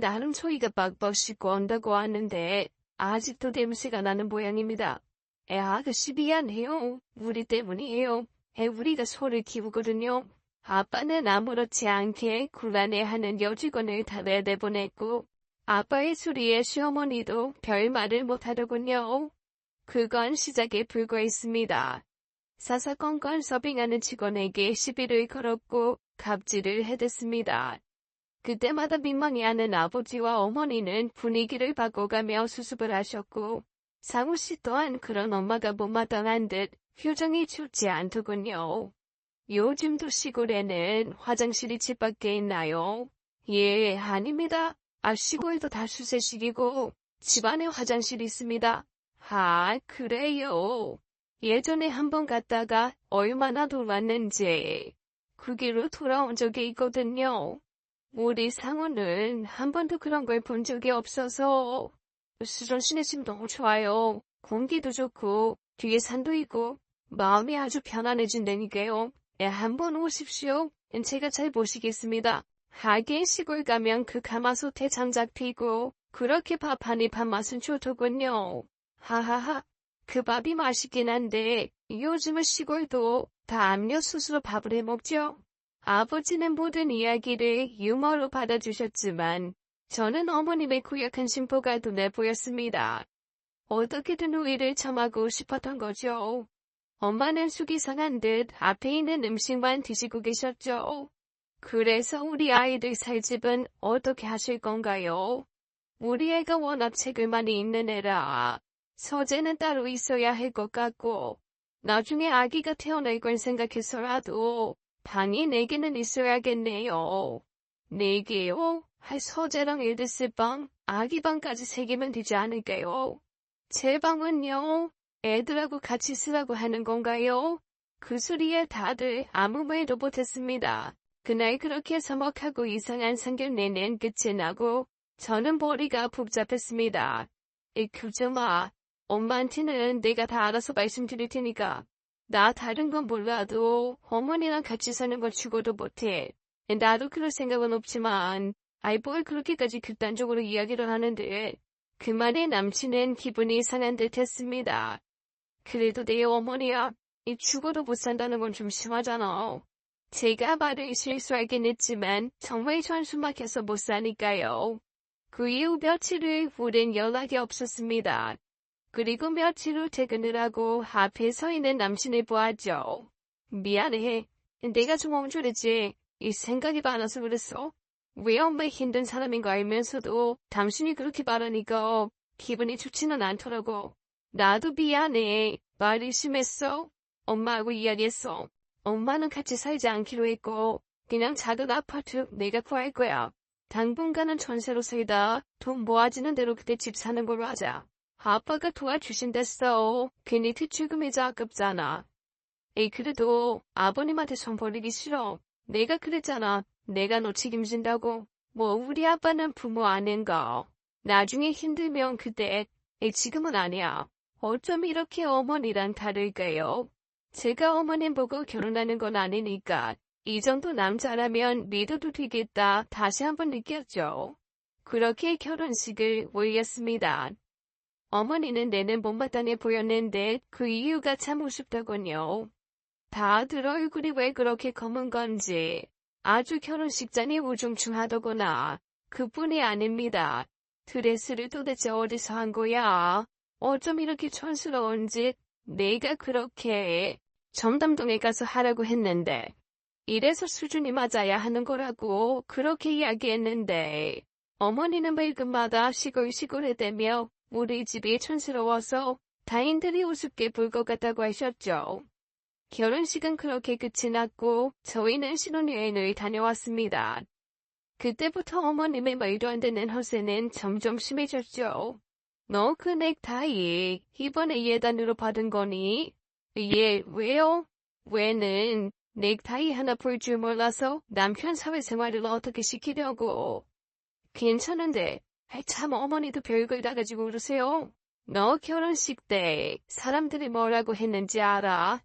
Speaker 1: 나름 저희가 빡빡 씻고 온다고 하는데 아직도 냄새가 나는 모양입니다. 아가씨 미안해요. 우리 때문이에요. 우리가 소를 키우거든요. 아빠는 아무렇지 않게 곤란해하는 여직원을 달래 내보냈고 아빠의 소리에 시어머니도 별 말을 못하더군요. 그건 시작에 불과했습니다. 사사건건 서빙하는 직원에게 시비를 걸었고 갑질을 해댔습니다. 그때마다 민망해하는 아버지와 어머니는 분위기를 바꿔가며 수습을 하셨고 상우 씨 또한 그런 엄마가 못마땅한 듯 표정이 좋지 않더군요. 요즘도 시골에는 화장실이 집 밖에 있나요? 예, 아닙니다. 시골도 다 수세식이고 집안에 화장실이 있습니다. 그래요. 예전에 한번 갔다가 얼마나 놀랐는지 그 길로 돌아온 적이 있거든요. 우리 상우는 한 번도 그런 걸 본 적이 없어서 수전시내 집 너무 좋아요. 공기도 좋고 뒤에 산도 있고 마음이 아주 편안해진다니까요. 한번 오십시오. 제가 잘 모시겠습니다. 하긴 시골 가면 그 가마솥에 장작 피고 그렇게 밥하니 밥맛은 좋더군요. 하하하. 그 밥이 맛있긴 한데 요즘은 시골도 다 압력솥으로 밥을 해먹죠. 아버지는 모든 이야기를 유머로 받아주셨지만 저는 어머님의 고약한 심보가 눈에 보였습니다. 어떻게든 우위를 점하고 싶었던 거죠. 엄마는 속이 상한 듯 앞에 있는 음식만 드시고 계셨죠. 그래서 우리 아이들 살 집은 어떻게 하실 건가요? 우리 애가 워낙 책을 많이 읽는 애라 서재는 따로 있어야 할 것 같고 나중에 아기가 태어날 걸 생각해서라도 방이 4개는 있어야겠네요. 4개요? 서재랑 일드스방, 아기방까지 3개면 되지 않을까요? 제 방은요? 애들하고 같이 쓰라고 하는 건가요? 그 소리에 다들 아무 말도 못했습니다. 그날 그렇게 서먹하고 이상한 상견례는 끝이 나고 저는 머리가 복잡했습니다. 그저마 엄마한테는 내가 다 알아서 말씀드릴 테니까 나 다른 건 몰라도 어머니랑 같이 사는 걸 죽어도 못해. 나도 그럴 생각은 없지만, 아이 뭘 그렇게까지 극단적으로 이야기를 하는데, 그 말에 남친은 기분이 상한 듯 했습니다. 그래도 내 어머니야, 이 죽어도 못 산다는 건 좀 심하잖아. 제가 말을 실수하긴 했지만 정말 전수 막혀서 못 사니까요. 그 이후 며칠을 우린 연락이 없었습니다. 그리고 며칠 후 퇴근을 하고 앞에 서 있는 남친을 보았죠. 미안해. 내가 좀 엉졸했지. 이 생각이 많아서 그랬어. 왜 엄마 힘든 사람인 거 알면서도 당신이 그렇게 말하니까 기분이 좋지는 않더라고. 나도 미안해. 말이 심했어. 엄마하고 이야기했어. 엄마는 같이 살지 않기로 했고 그냥 작은 아파트 내가 구할 거야. 당분간은 전세로 살다 돈 모아지는 대로 그때 집 사는 걸로 하자. 아빠가 도와주신댔어. 괜히 대출금이자 아깝잖아. 에이 그래도 아버님한테 손 벌리기 싫어. 내가 그랬잖아. 내가 너 책임진다고. 뭐 우리 아빠는 부모 아닌가. 나중에 힘들면 그때. 에이 지금은 아니야. 어쩜 이렇게 어머니랑 다를까요? 제가 어머님 보고 결혼하는 건 아니니까 이 정도 남자라면 믿어도 되겠다 다시 한번 느꼈죠. 그렇게 결혼식을 올렸습니다. 어머니는 내는 못마땅해 보였는데 그 이유가 참 우습더군요. 다들 얼굴이 왜 그렇게 검은 건지 아주 결혼식장이 우중충하더구나. 그뿐이 아닙니다. 드레스를 도대체 어디서 한 거야? 어쩜 이렇게 촌스러운지 내가 그렇게 전담동에 가서 하라고 했는데 이래서 수준이 맞아야 하는 거라고 그렇게 이야기했는데 어머니는 매일금마다 시골시골해대며 우리 집이 촌스러워서 다인들이 우습게 볼 것 같다고 하셨죠. 결혼식은 그렇게 끝이 났고 저희는 신혼여행을 다녀왔습니다. 그때부터 어머님의 말도 안 되는 허세는 점점 심해졌죠. 너 그 넥타이 이번에 예단으로 받은 거니? 예, 왜요? 왜는 넥타이 하나 볼 줄 몰라서 남편 사회생활을 어떻게 시키려고. 괜찮은데, 참 어머니도 별걸 다 가지고 그러세요. 너 결혼식 때 사람들이 뭐라고 했는지 알아?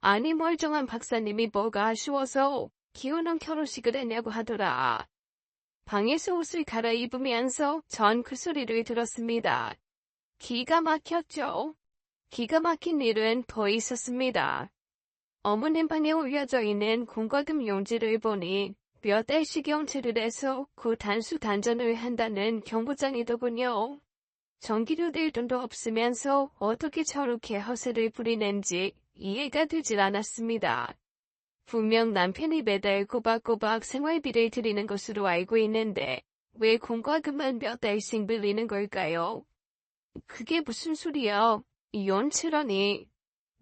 Speaker 1: 아니 멀쩡한 박사님이 뭐가 아쉬워서 기우는 결혼식을 했냐고 하더라. 방에서 옷을 갈아입으면서 전 그 소리를 들었습니다. 기가 막혔죠. 기가 막힌 일은 더 있었습니다. 어머님 방에 올려져 있는 공과금 용지를 보니 몇 달씩 영체를 해서 그 단수 단전을 한다는 경고장이더군요. 전기료 낼 돈도 없으면서 어떻게 저렇게 허세를 부리는지 이해가 되질 않았습니다. 분명 남편이 매달 꼬박꼬박 생활비를 드리는 것으로 알고 있는데 왜 공과금만 몇 달씩 빌리는 걸까요? 그게 무슨 소리야? 연칠하니.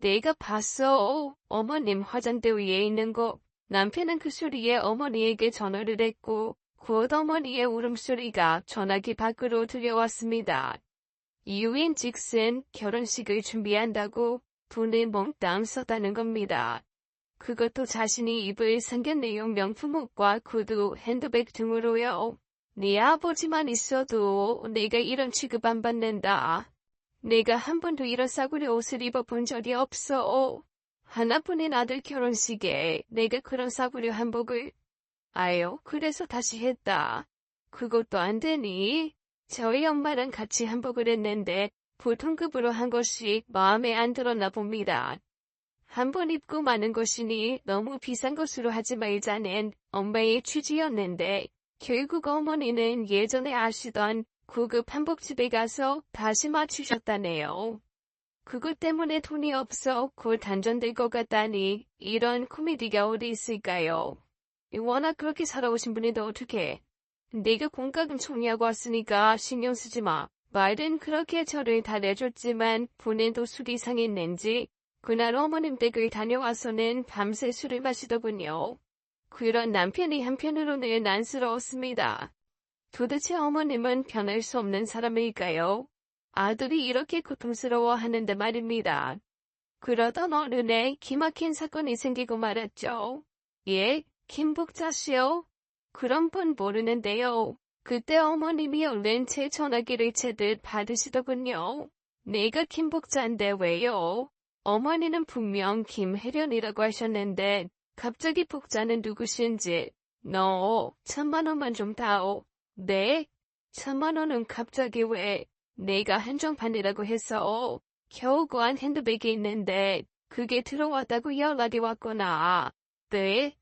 Speaker 1: 내가 봤어. 어머님 화장대 위에 있는 거. 남편은 그 소리에 어머니에게 전화를 했고 곧 어머니의 울음소리가 전화기 밖으로 들려왔습니다. 이유인즉슨 결혼식을 준비한다고 돈을 몽땅 썼다는 겁니다. 그것도 자신이 입을 상견례용 명품옷과 구두, 핸드백 등으로요. 네 아버지만 있어도 내가 이런 취급 안 받는다. 내가 한 번도 이런 싸구려 옷을 입어본 적이 없어. 하나뿐인 아들 결혼식에 내가 그런 싸구려 한복을. 아유, 그래서 다시 했다. 그것도 안 되니? 저희 엄마랑 같이 한복을 했는데 보통급으로 한 것이 마음에 안 들었나 봅니다. 한 번 입고 마는 것이니 너무 비싼 것으로 하지 말자는 엄마의 취지였는데 결국 어머니는 예전에 아시던 고급 한복집에 가서 다시 맞추셨다네요. 그것 때문에 돈이 없어 곧 단전될 것 같다니 이런 코미디가 어디 있을까요? 워낙 그렇게 살아오신 분인데 어떡해. 내가 공과금 총리하고 왔으니까 신경 쓰지 마. 말은 그렇게 저를 다 내줬지만 본인도 술이 상했는지 그날 어머님 댁을 다녀와서는 밤새 술을 마시더군요. 그런 남편이 한편으로는 안쓰러웠습니다. 도대체 어머님은 변할 수 없는 사람일까요? 아들이 이렇게 고통스러워하는데 말입니다. 그러던 어느 날 기막힌 사건이 생기고 말았죠. 예, 김복자 씨요? 그런 분 모르는데요. 그때 어머님이 얼른 제 전화기를 채듯 받으시더군요. 내가 김복자인데 왜요? 어머니는 분명 김혜련이라고 하셨는데 갑자기 복자는 누구신지 너 1,000만 원만 좀 다오. 네? 1,000만 원은 갑자기 왜? 내가 한정판이라고 해서 겨우 구한 핸드백이 있는데 그게 들어왔다고 연락이 왔구나. 네?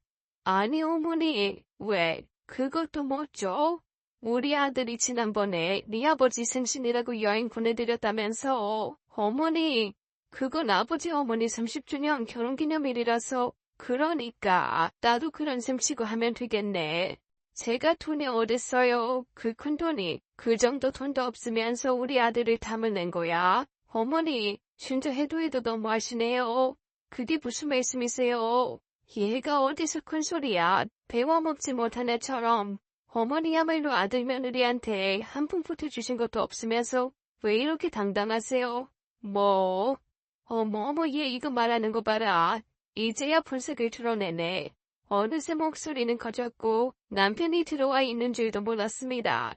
Speaker 1: 아니 어머니, 왜? 그것도 뭐죠? 우리 아들이 지난번에 네 아버지 생신이라고 여행 보내드렸다면서. 어머니, 그건 아버지 어머니 30주년 결혼기념일이라서. 그러니까 나도 그런 셈 치고 하면 되겠네. 제가 돈이 어딨어요. 그 큰 돈이. 그 정도 돈도 없으면서 우리 아들을 담을낸 거야. 어머니, 진짜 해도 너무하시네요. 그게 무슨 말씀이세요? 얘가 어디서 큰 소리야. 배워먹지 못한 애처럼. 어머니야말로 아들 며느리한테 한 푼 보태주신 것도 없으면서 왜 이렇게 당당하세요? 뭐? 어머 얘 이거 말하는 거 봐라. 이제야 본색을 드러내네. 어느새 목소리는 커졌고 남편이 들어와 있는 줄도 몰랐습니다.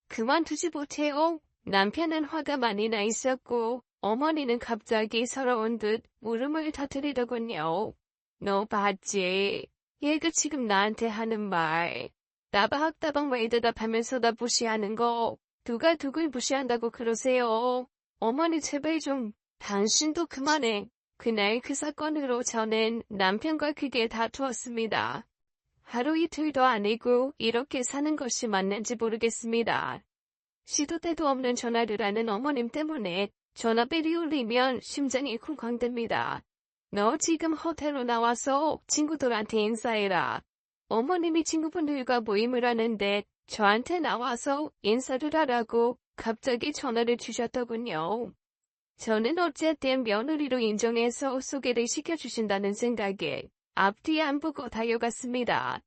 Speaker 1: 그만두지 못해요. 남편은 화가 많이 나 있었고 어머니는 갑자기 서러운 듯 울음을 터뜨리더군요. 너 봤지? 얘가 지금 나한테 하는 말. 따박따박 왜 대답하면서 나 무시하는 거. 누가 누굴 무시한다고 그러세요? 어머니 제발 좀. 당신도 그만해. 그날 그 사건으로 저는 남편과 크게 다투었습니다. 하루 이틀도 아니고 이렇게 사는 것이 맞는지 모르겠습니다. 시도 때도 없는 전화를 하는 어머님 때문에 전화벨이 울리면 심장이 쿵쾅댑니다. 너 지금 호텔로 나와서 친구들한테 인사해라. 어머님이 친구분들과 모임을 하는데 저한테 나와서 인사를 하라고 갑자기 전화를 주셨더군요. 저는 어쨌든 며느리로 인정해서 소개를 시켜주신다는 생각에 앞뒤 안 보고 달려갔습니다.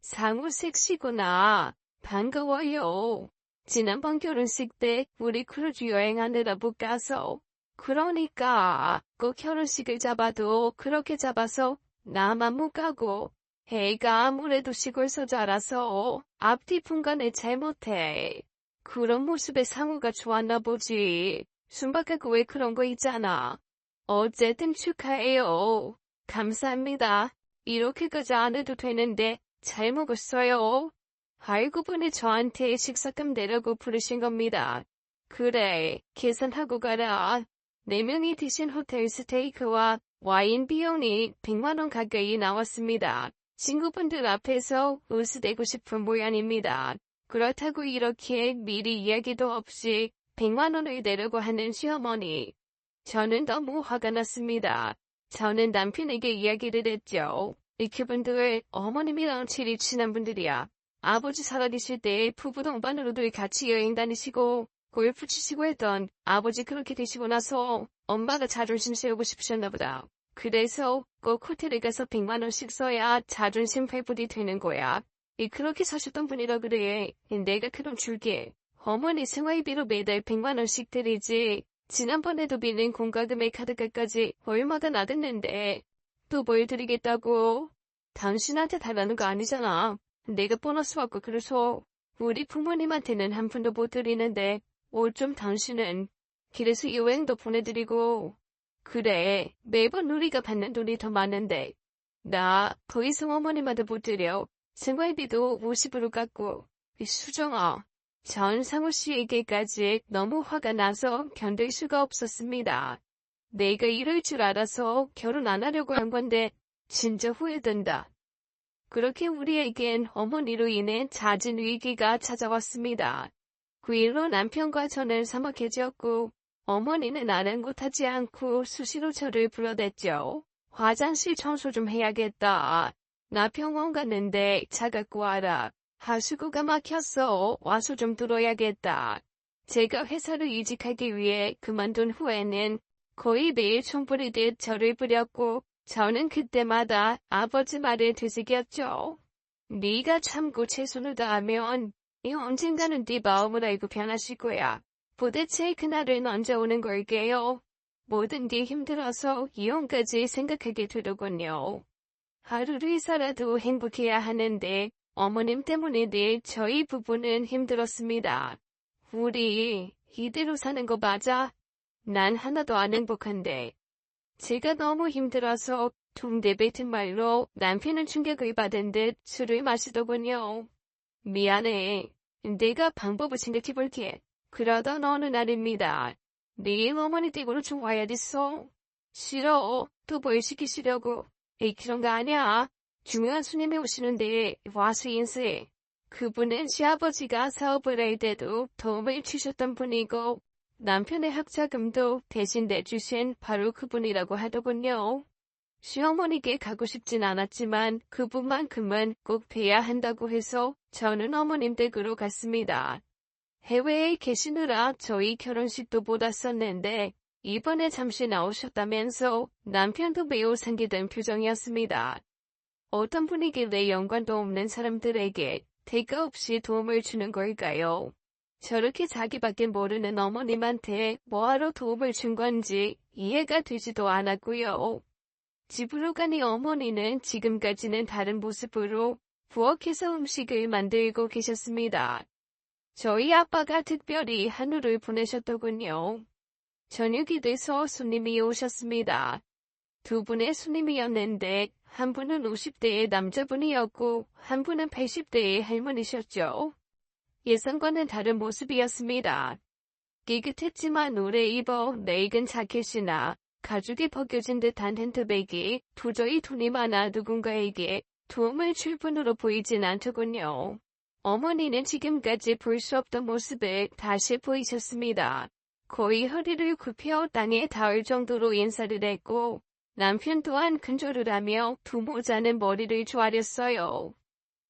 Speaker 1: 상우색 씨구나. 반가워요. 지난번 결혼식 때 우리 크루즈 여행하느라 못 가서. 그러니까 꼭 결혼식을 잡아도 그렇게 잡아서 나만 못 가고. 애가 아무래도 시골서 자라서 앞뒤 분간을 잘못해. 그런 모습에 상우가 좋았나 보지. 순박하고 왜 그런 거 있잖아. 어쨌든 축하해요. 감사합니다. 이렇게까지 안 해도 되는데 잘 먹었어요. 알고 보니 저한테 식사금 내라고 부르신 겁니다. 그래, 계산하고 가라. 4명이 드신 호텔 스테이크와 와인 비용이 100만원 가까이 나왔습니다. 친구분들 앞에서 웃으대고 싶은 모양입니다. 그렇다고 이렇게 미리 이야기도 없이 100만원을 내려고 하는 시어머니. 저는 너무 화가 났습니다. 저는 남편에게 이야기를 했죠. 이 그분들 어머님이랑 제일 친한 분들이야. 아버지 살아계실 때 부부 동반으로도 같이 여행 다니시고 골프 치시고 했던 아버지 그렇게 되시고 나서 엄마가 자존심 세우고 싶으셨나 보다. 그래서 꼭 호텔에 가서 100만원씩 써야 자존심 회복이 되는 거야. 그렇게 사셨던 분이라 그래. 내가 그럼 줄게. 어머니 생활비로 매달 100만원씩 드리지. 지난번에도 빌린 공과금의 카드값까지 얼마가 나갔는데 또 뭘 드리겠다고. 당신한테 달라는 거 아니잖아. 내가 보너스 받고 그래서 우리 부모님한테는 한 푼도 못 드리는데 좀 당신은. 그래서 여행도 보내드리고. 그래, 매번 우리가 받는 돈이 더 많은데 나 더 이상 어머님한테 못 드려. 생활비도 50으로 깎고. 수정아, 전 상우 씨에게까지 너무 화가 나서 견딜 수가 없었습니다. 내가 이럴 줄 알아서 결혼 안 하려고 한 건데 진짜 후회된다. 그렇게 우리에겐 어머니로 인해 잦은 위기가 찾아왔습니다. 그 일로 남편과 저는 서먹해졌고 어머니는 아랑곳하지 않고 수시로 저를 불러댔죠. 화장실 청소 좀 해야겠다. 나 병원 갔는데 차 갖고 와라. 하수구가 막혔어. 와서 좀 들어야겠다. 제가 회사를 이직하기 위해 그만둔 후에는 거의 매일 총부리듯 저를 부렸고 저는 그때마다 아버지 말을 되새겼죠. 네가 참고 최선을 다하면 언젠가는 네 마음을 알고 변하실 거야. 도대체 그날은 언제 오는 걸게요. 모든 게 힘들어서 이혼까지 생각하게 되더군요. 하루를 살아도 행복해야 하는데 어머님 때문에 늘 저희 부부는 힘들었습니다. 우리 이대로 사는 거 맞아? 난 하나도 안 행복한데. 제가 너무 힘들어서 퉁대 뱉은 말로 남편은 충격을 받은 듯 술을 마시더군요. 미안해. 내가 방법을 생각해볼게. 그러던 어느 날입니다. 내일 어머니 댁으로 좀 와야 됐어. 싫어. 또 뭘 시키시려고. 에이, 그런 거 아니야. 중요한 손님이 오시는데 와서 인사해. 그분은 시아버지가 사업을 할 때도 도움을 주셨던 분이고 남편의 학자금도 대신 내주신 바로 그분이라고 하더군요. 시어머니께 가고 싶진 않았지만 그분만큼은 꼭 뵈야 한다고 해서 저는 어머님 댁으로 갔습니다. 해외에 계시느라 저희 결혼식도 못 왔었는데 이번에 잠시 나오셨다면서 남편도 매우 상기된 표정이었습니다. 어떤 분이길래 연관도 없는 사람들에게 대가 없이 도움을 주는 걸까요? 저렇게 자기밖에 모르는 어머님한테 뭐하러 도움을 준 건지 이해가 되지도 않았고요. 집으로 가니 어머니는 지금까지는 다른 모습으로 부엌에서 음식을 만들고 계셨습니다. 저희 아빠가 특별히 한우를 보내셨더군요. 저녁이 돼서 손님이 오셨습니다. 두 분의 손님이었는데 한 분은 50대의 남자분이었고 한 분은 80대의 할머니셨죠. 예상과는 다른 모습이었습니다. 깨끗했지만 오래 입어 낡은 자켓이나 가죽이 벗겨진 듯한 핸드백이 도저히 돈이 많아 누군가에게 도움을 줄 분으로 보이진 않더군요. 어머니는 지금까지 볼 수 없던 모습을 다시 보이셨습니다. 거의 허리를 굽혀 땅에 닿을 정도로 인사를 했고 남편 또한 근조를 하며 두 모자는 머리를 조아렸어요.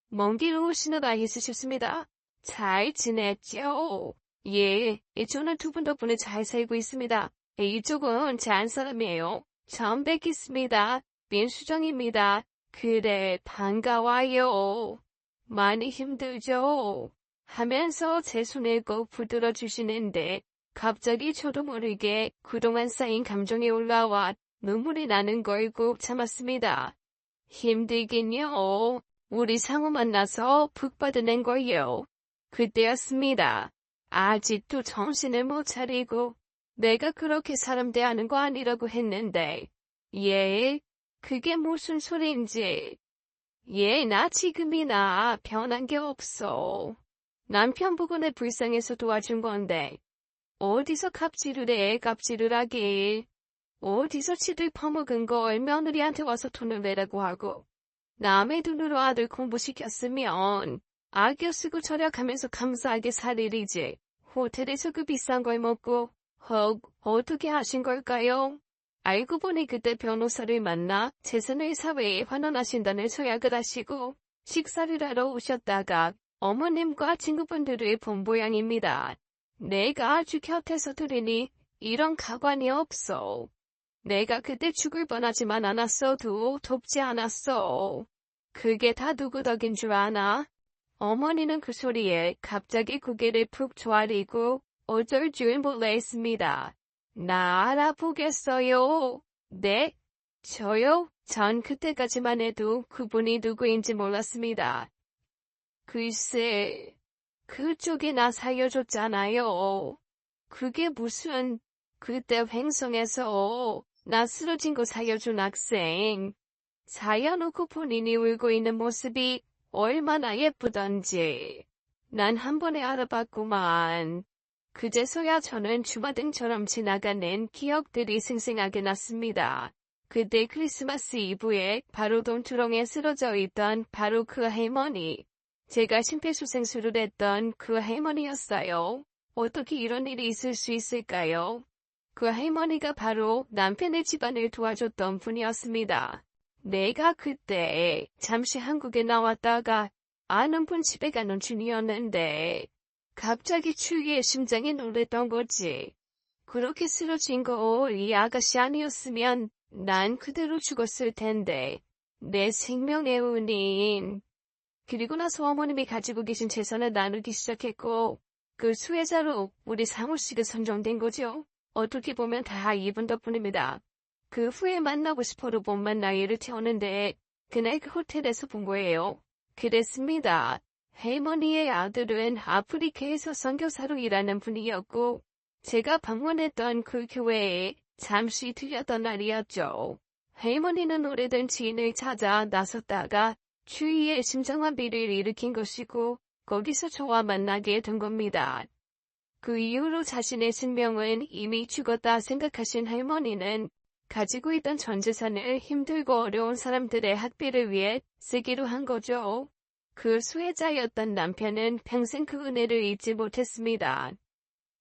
Speaker 1: 먼 길 오시느라 있으셨습니다. 잘 지냈죠? 예, 저는 두 분 덕분에 잘 살고 있습니다. 이쪽은 제 안사람이에요. 처음 뵙겠습니다. 민수정입니다. 그래, 반가워요. 많이 힘들죠? 하면서 제 손을 꼭 붙들어 주시는데 갑자기 저도 모르게 그동안 쌓인 감정이 올라와 눈물이 나는 걸 꼭 참았습니다. 힘들긴요. 우리 상우 만나서 푹 받아낸 거요. 그때였습니다. 아직도 정신을 못 차리고 내가 그렇게 사람 대하는 거 아니라고 했는데 예, 그게 무슨 소리인지. 예, 나 지금이나 변한 게 없어. 남편 부근에 불쌍해서 도와준 건데 어디서 갑질을 해, 갑질을 하길. 어디서 치들 퍼먹은 걸 며느리한테 와서 돈을 내라고 하고 남의 돈으로 아들 공부시켰으면 아껴 쓰고 절약하면서 감사하게 살 일이지. 호텔에서 그 비싼 걸 먹고 어떻게 하신 걸까요? 알고 보니 그때 변호사를 만나 재산을 사회에 환원하신다는 서약을 하시고 식사를 하러 오셨다가 어머님과 친구분들을 본 모양입니다. 내가 아주 곁에서 들으니 이런 가관이 없어. 내가 그때 죽을 뻔하지만 않았어도 돕지 않았어. 그게 다 누구 덕인 줄 아나? 어머니는 그 소리에 갑자기 고개를 푹 조아리고 어쩔 줄 몰라 했습니다. 나 알아보겠어요. 네? 저요? 전 그때까지만 해도 그분이 누구인지 몰랐습니다. 글쎄, 그쪽이 나 살려줬잖아요. 그게 무슨, 그때 횡성에서 나 쓰러진 거 살려준 학생. 사여놓고 본인이 울고 있는 모습이 얼마나 예쁘던지. 난 한 번에 알아봤구만. 그제서야 저는 주마등처럼 지나가는 기억들이 생생하게 났습니다. 그때 크리스마스 이브에 바로 돈두렁에 쓰러져 있던 바로 그 할머니. 제가 심폐소생술을 했던 그 할머니였어요. 어떻게 이런 일이 있을 수 있을까요? 그 할머니가 바로 남편의 집안을 도와줬던 분이었습니다. 내가 그때 잠시 한국에 나왔다가 아는 분 집에 가는 중이었는데 갑자기 추위에 심장이 놀랬던 거지. 그렇게 쓰러진 거 이 아가씨 아니었으면 난 그대로 죽었을 텐데. 내 생명의 은인. 그리고 나서 어머님이 가지고 계신 재산을 나누기 시작했고 그 수혜자로 우리 상우 씨가 선정된 거죠. 어떻게 보면 다 이분 덕분입니다. 그 후에 만나고 싶어도 못 만나 얘를 태웠는데 그날 그 호텔에서 본 거예요. 그랬습니다. 할머니의 아들은 아프리카에서 선교사로 일하는 분이었고 제가 방문했던 그 교회에 잠시 들렸던 날이었죠. 할머니는 오래된 지인을 찾아 나섰다가 추위에 심장마비를 일으킨 것이고 거기서 저와 만나게 된 겁니다. 그 이후로 자신의 생명은 이미 죽었다 생각하신 할머니는 가지고 있던 전 재산을 힘들고 어려운 사람들의 학비를 위해 쓰기로 한 거죠. 그 수혜자였던 남편은 평생 그 은혜를 잊지 못했습니다.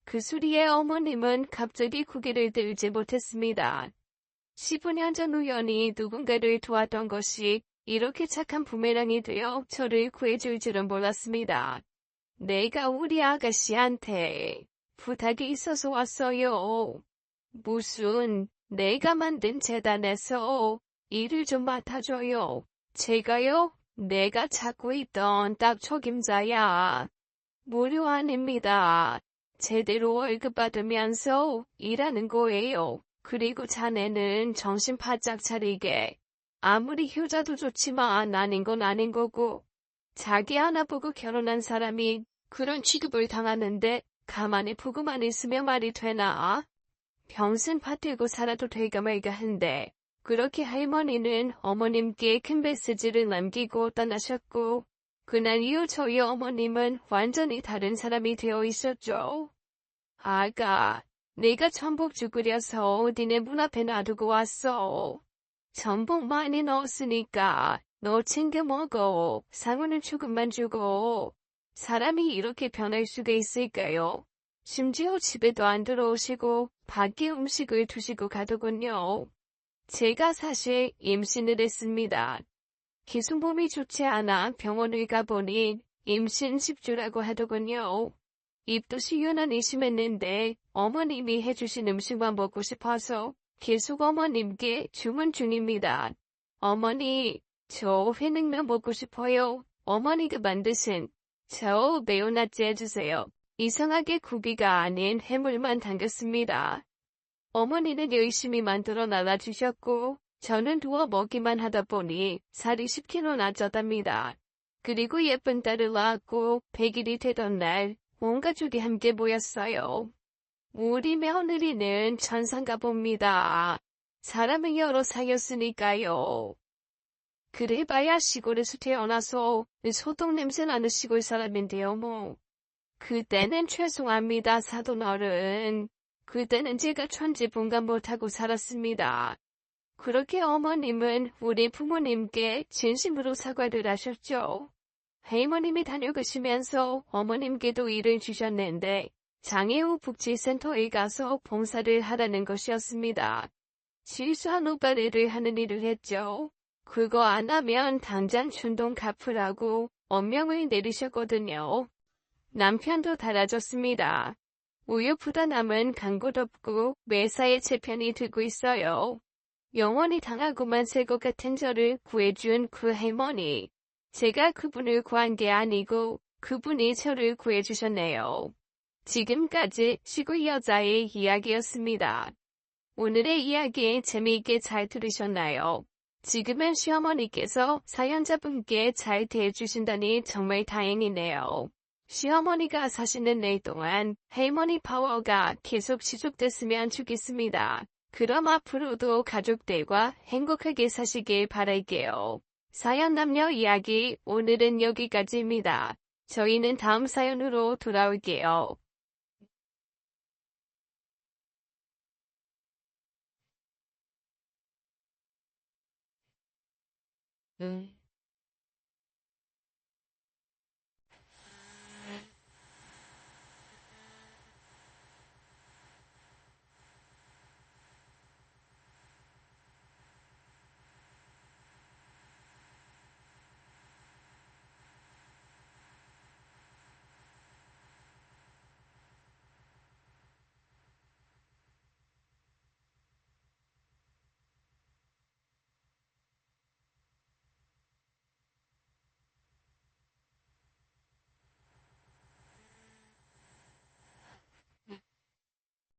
Speaker 1: 그 수리의 어머님은 갑자기 고개를 들지 못했습니다. 15년 전 우연히 누군가를 도왔던 것이 이렇게 착한 부메랑이 되어 저를 구해줄 줄은 몰랐습니다. 내가 우리 아가씨한테 부탁이 있어서 왔어요. 무슨, 내가 만든 재단에서 일을 좀 맡아줘요. 제가요? 내가 찾고 있던 딱 책임자야. 무료 아닙니다. 제대로 월급 받으면서 일하는 거예요. 그리고 자네는 정신 바짝 차리게. 아무리 효자도 좋지만 아닌 건 아닌 거고. 자기 하나 보고 결혼한 사람이 그런 취급을 당하는데 가만히 보고만 있으면 말이 되나? 평생 받들고 살아도 될까 말까 한데 그렇게 할머니는 어머님께 큰 메시지를 남기고 떠나셨고 그날 이후 저희 어머님은 완전히 다른 사람이 되어 있었죠. 아가, 내가 전복죽 끓여서 니네 문 앞에 놔두고 왔어. 전복 많이 넣었으니까 너 챙겨 먹어. 상우는 조금만 주고. 사람이 이렇게 변할 수가 있을까요? 심지어 집에도 안 들어오시고 밖에 음식을 두시고 가더군요. 제가 사실 임신을 했습니다. 계속 몸이 좋지 않아 병원을 가보니 임신 10주라고 하더군요. 입덧이 유난히 심했는데 어머님이 해주신 음식만 먹고 싶어서 계속 어머님께 주문 중입니다. 어머니, 저 회냉면 먹고 싶어요. 어머니가 만드신 저 매운맛 해주세요. 이상하게 고기가 아닌 해물만 담겼습니다. 어머니는 열심히 만들어 나눠주셨고 저는 누워 먹기만 하다 보니 살이 10kg나 쪘답니다. 그리고 예쁜 딸을 낳았고 100일이 되던 날 온 가족이 함께 모였어요. 우리 며느리는 천상가 봅니다. 사람은 여러 사였으니까요. 그래봐야 시골에서 태어나서 소똥 냄새 나는 시골 사람인데요 뭐. 그때는 죄송합니다 사돈어른. 그때는 제가 천지분간 못하고 살았습니다. 그렇게 어머님은 우리 부모님께 진심으로 사과를 하셨죠. 할머님이 다녀가시면서 어머님께도 일을 주셨는데 장애우 복지센터에 가서 봉사를 하라는 것이었습니다. 실수한 오빠를 하는 일을 했죠. 그거 안 하면 당장 춘돈 갚으라고 엄명을 내리셨거든요. 남편도 달아줬습니다. 우유보다 남은 간곳 없고 매사에 제 편이 들고 있어요. 영원히 당하고만 살 것 같은 저를 구해준 그 할머니. 제가 그분을 구한 게 아니고 그분이 저를 구해주셨네요. 지금까지 시골 여자의 이야기였습니다. 오늘의 이야기 재미있게 잘 들으셨나요? 지금은 시어머니께서 사연자분께 잘 대해주신다니 정말 다행이네요. 시어머니가 사시는 날 동안 할머니 파워가 계속 지속됐으면 좋겠습니다. 그럼 앞으로도 가족들과 행복하게 사시길 바랄게요. 사연 남녀 이야기 오늘은 여기까지입니다. 저희는 다음 사연으로 돌아올게요. 응.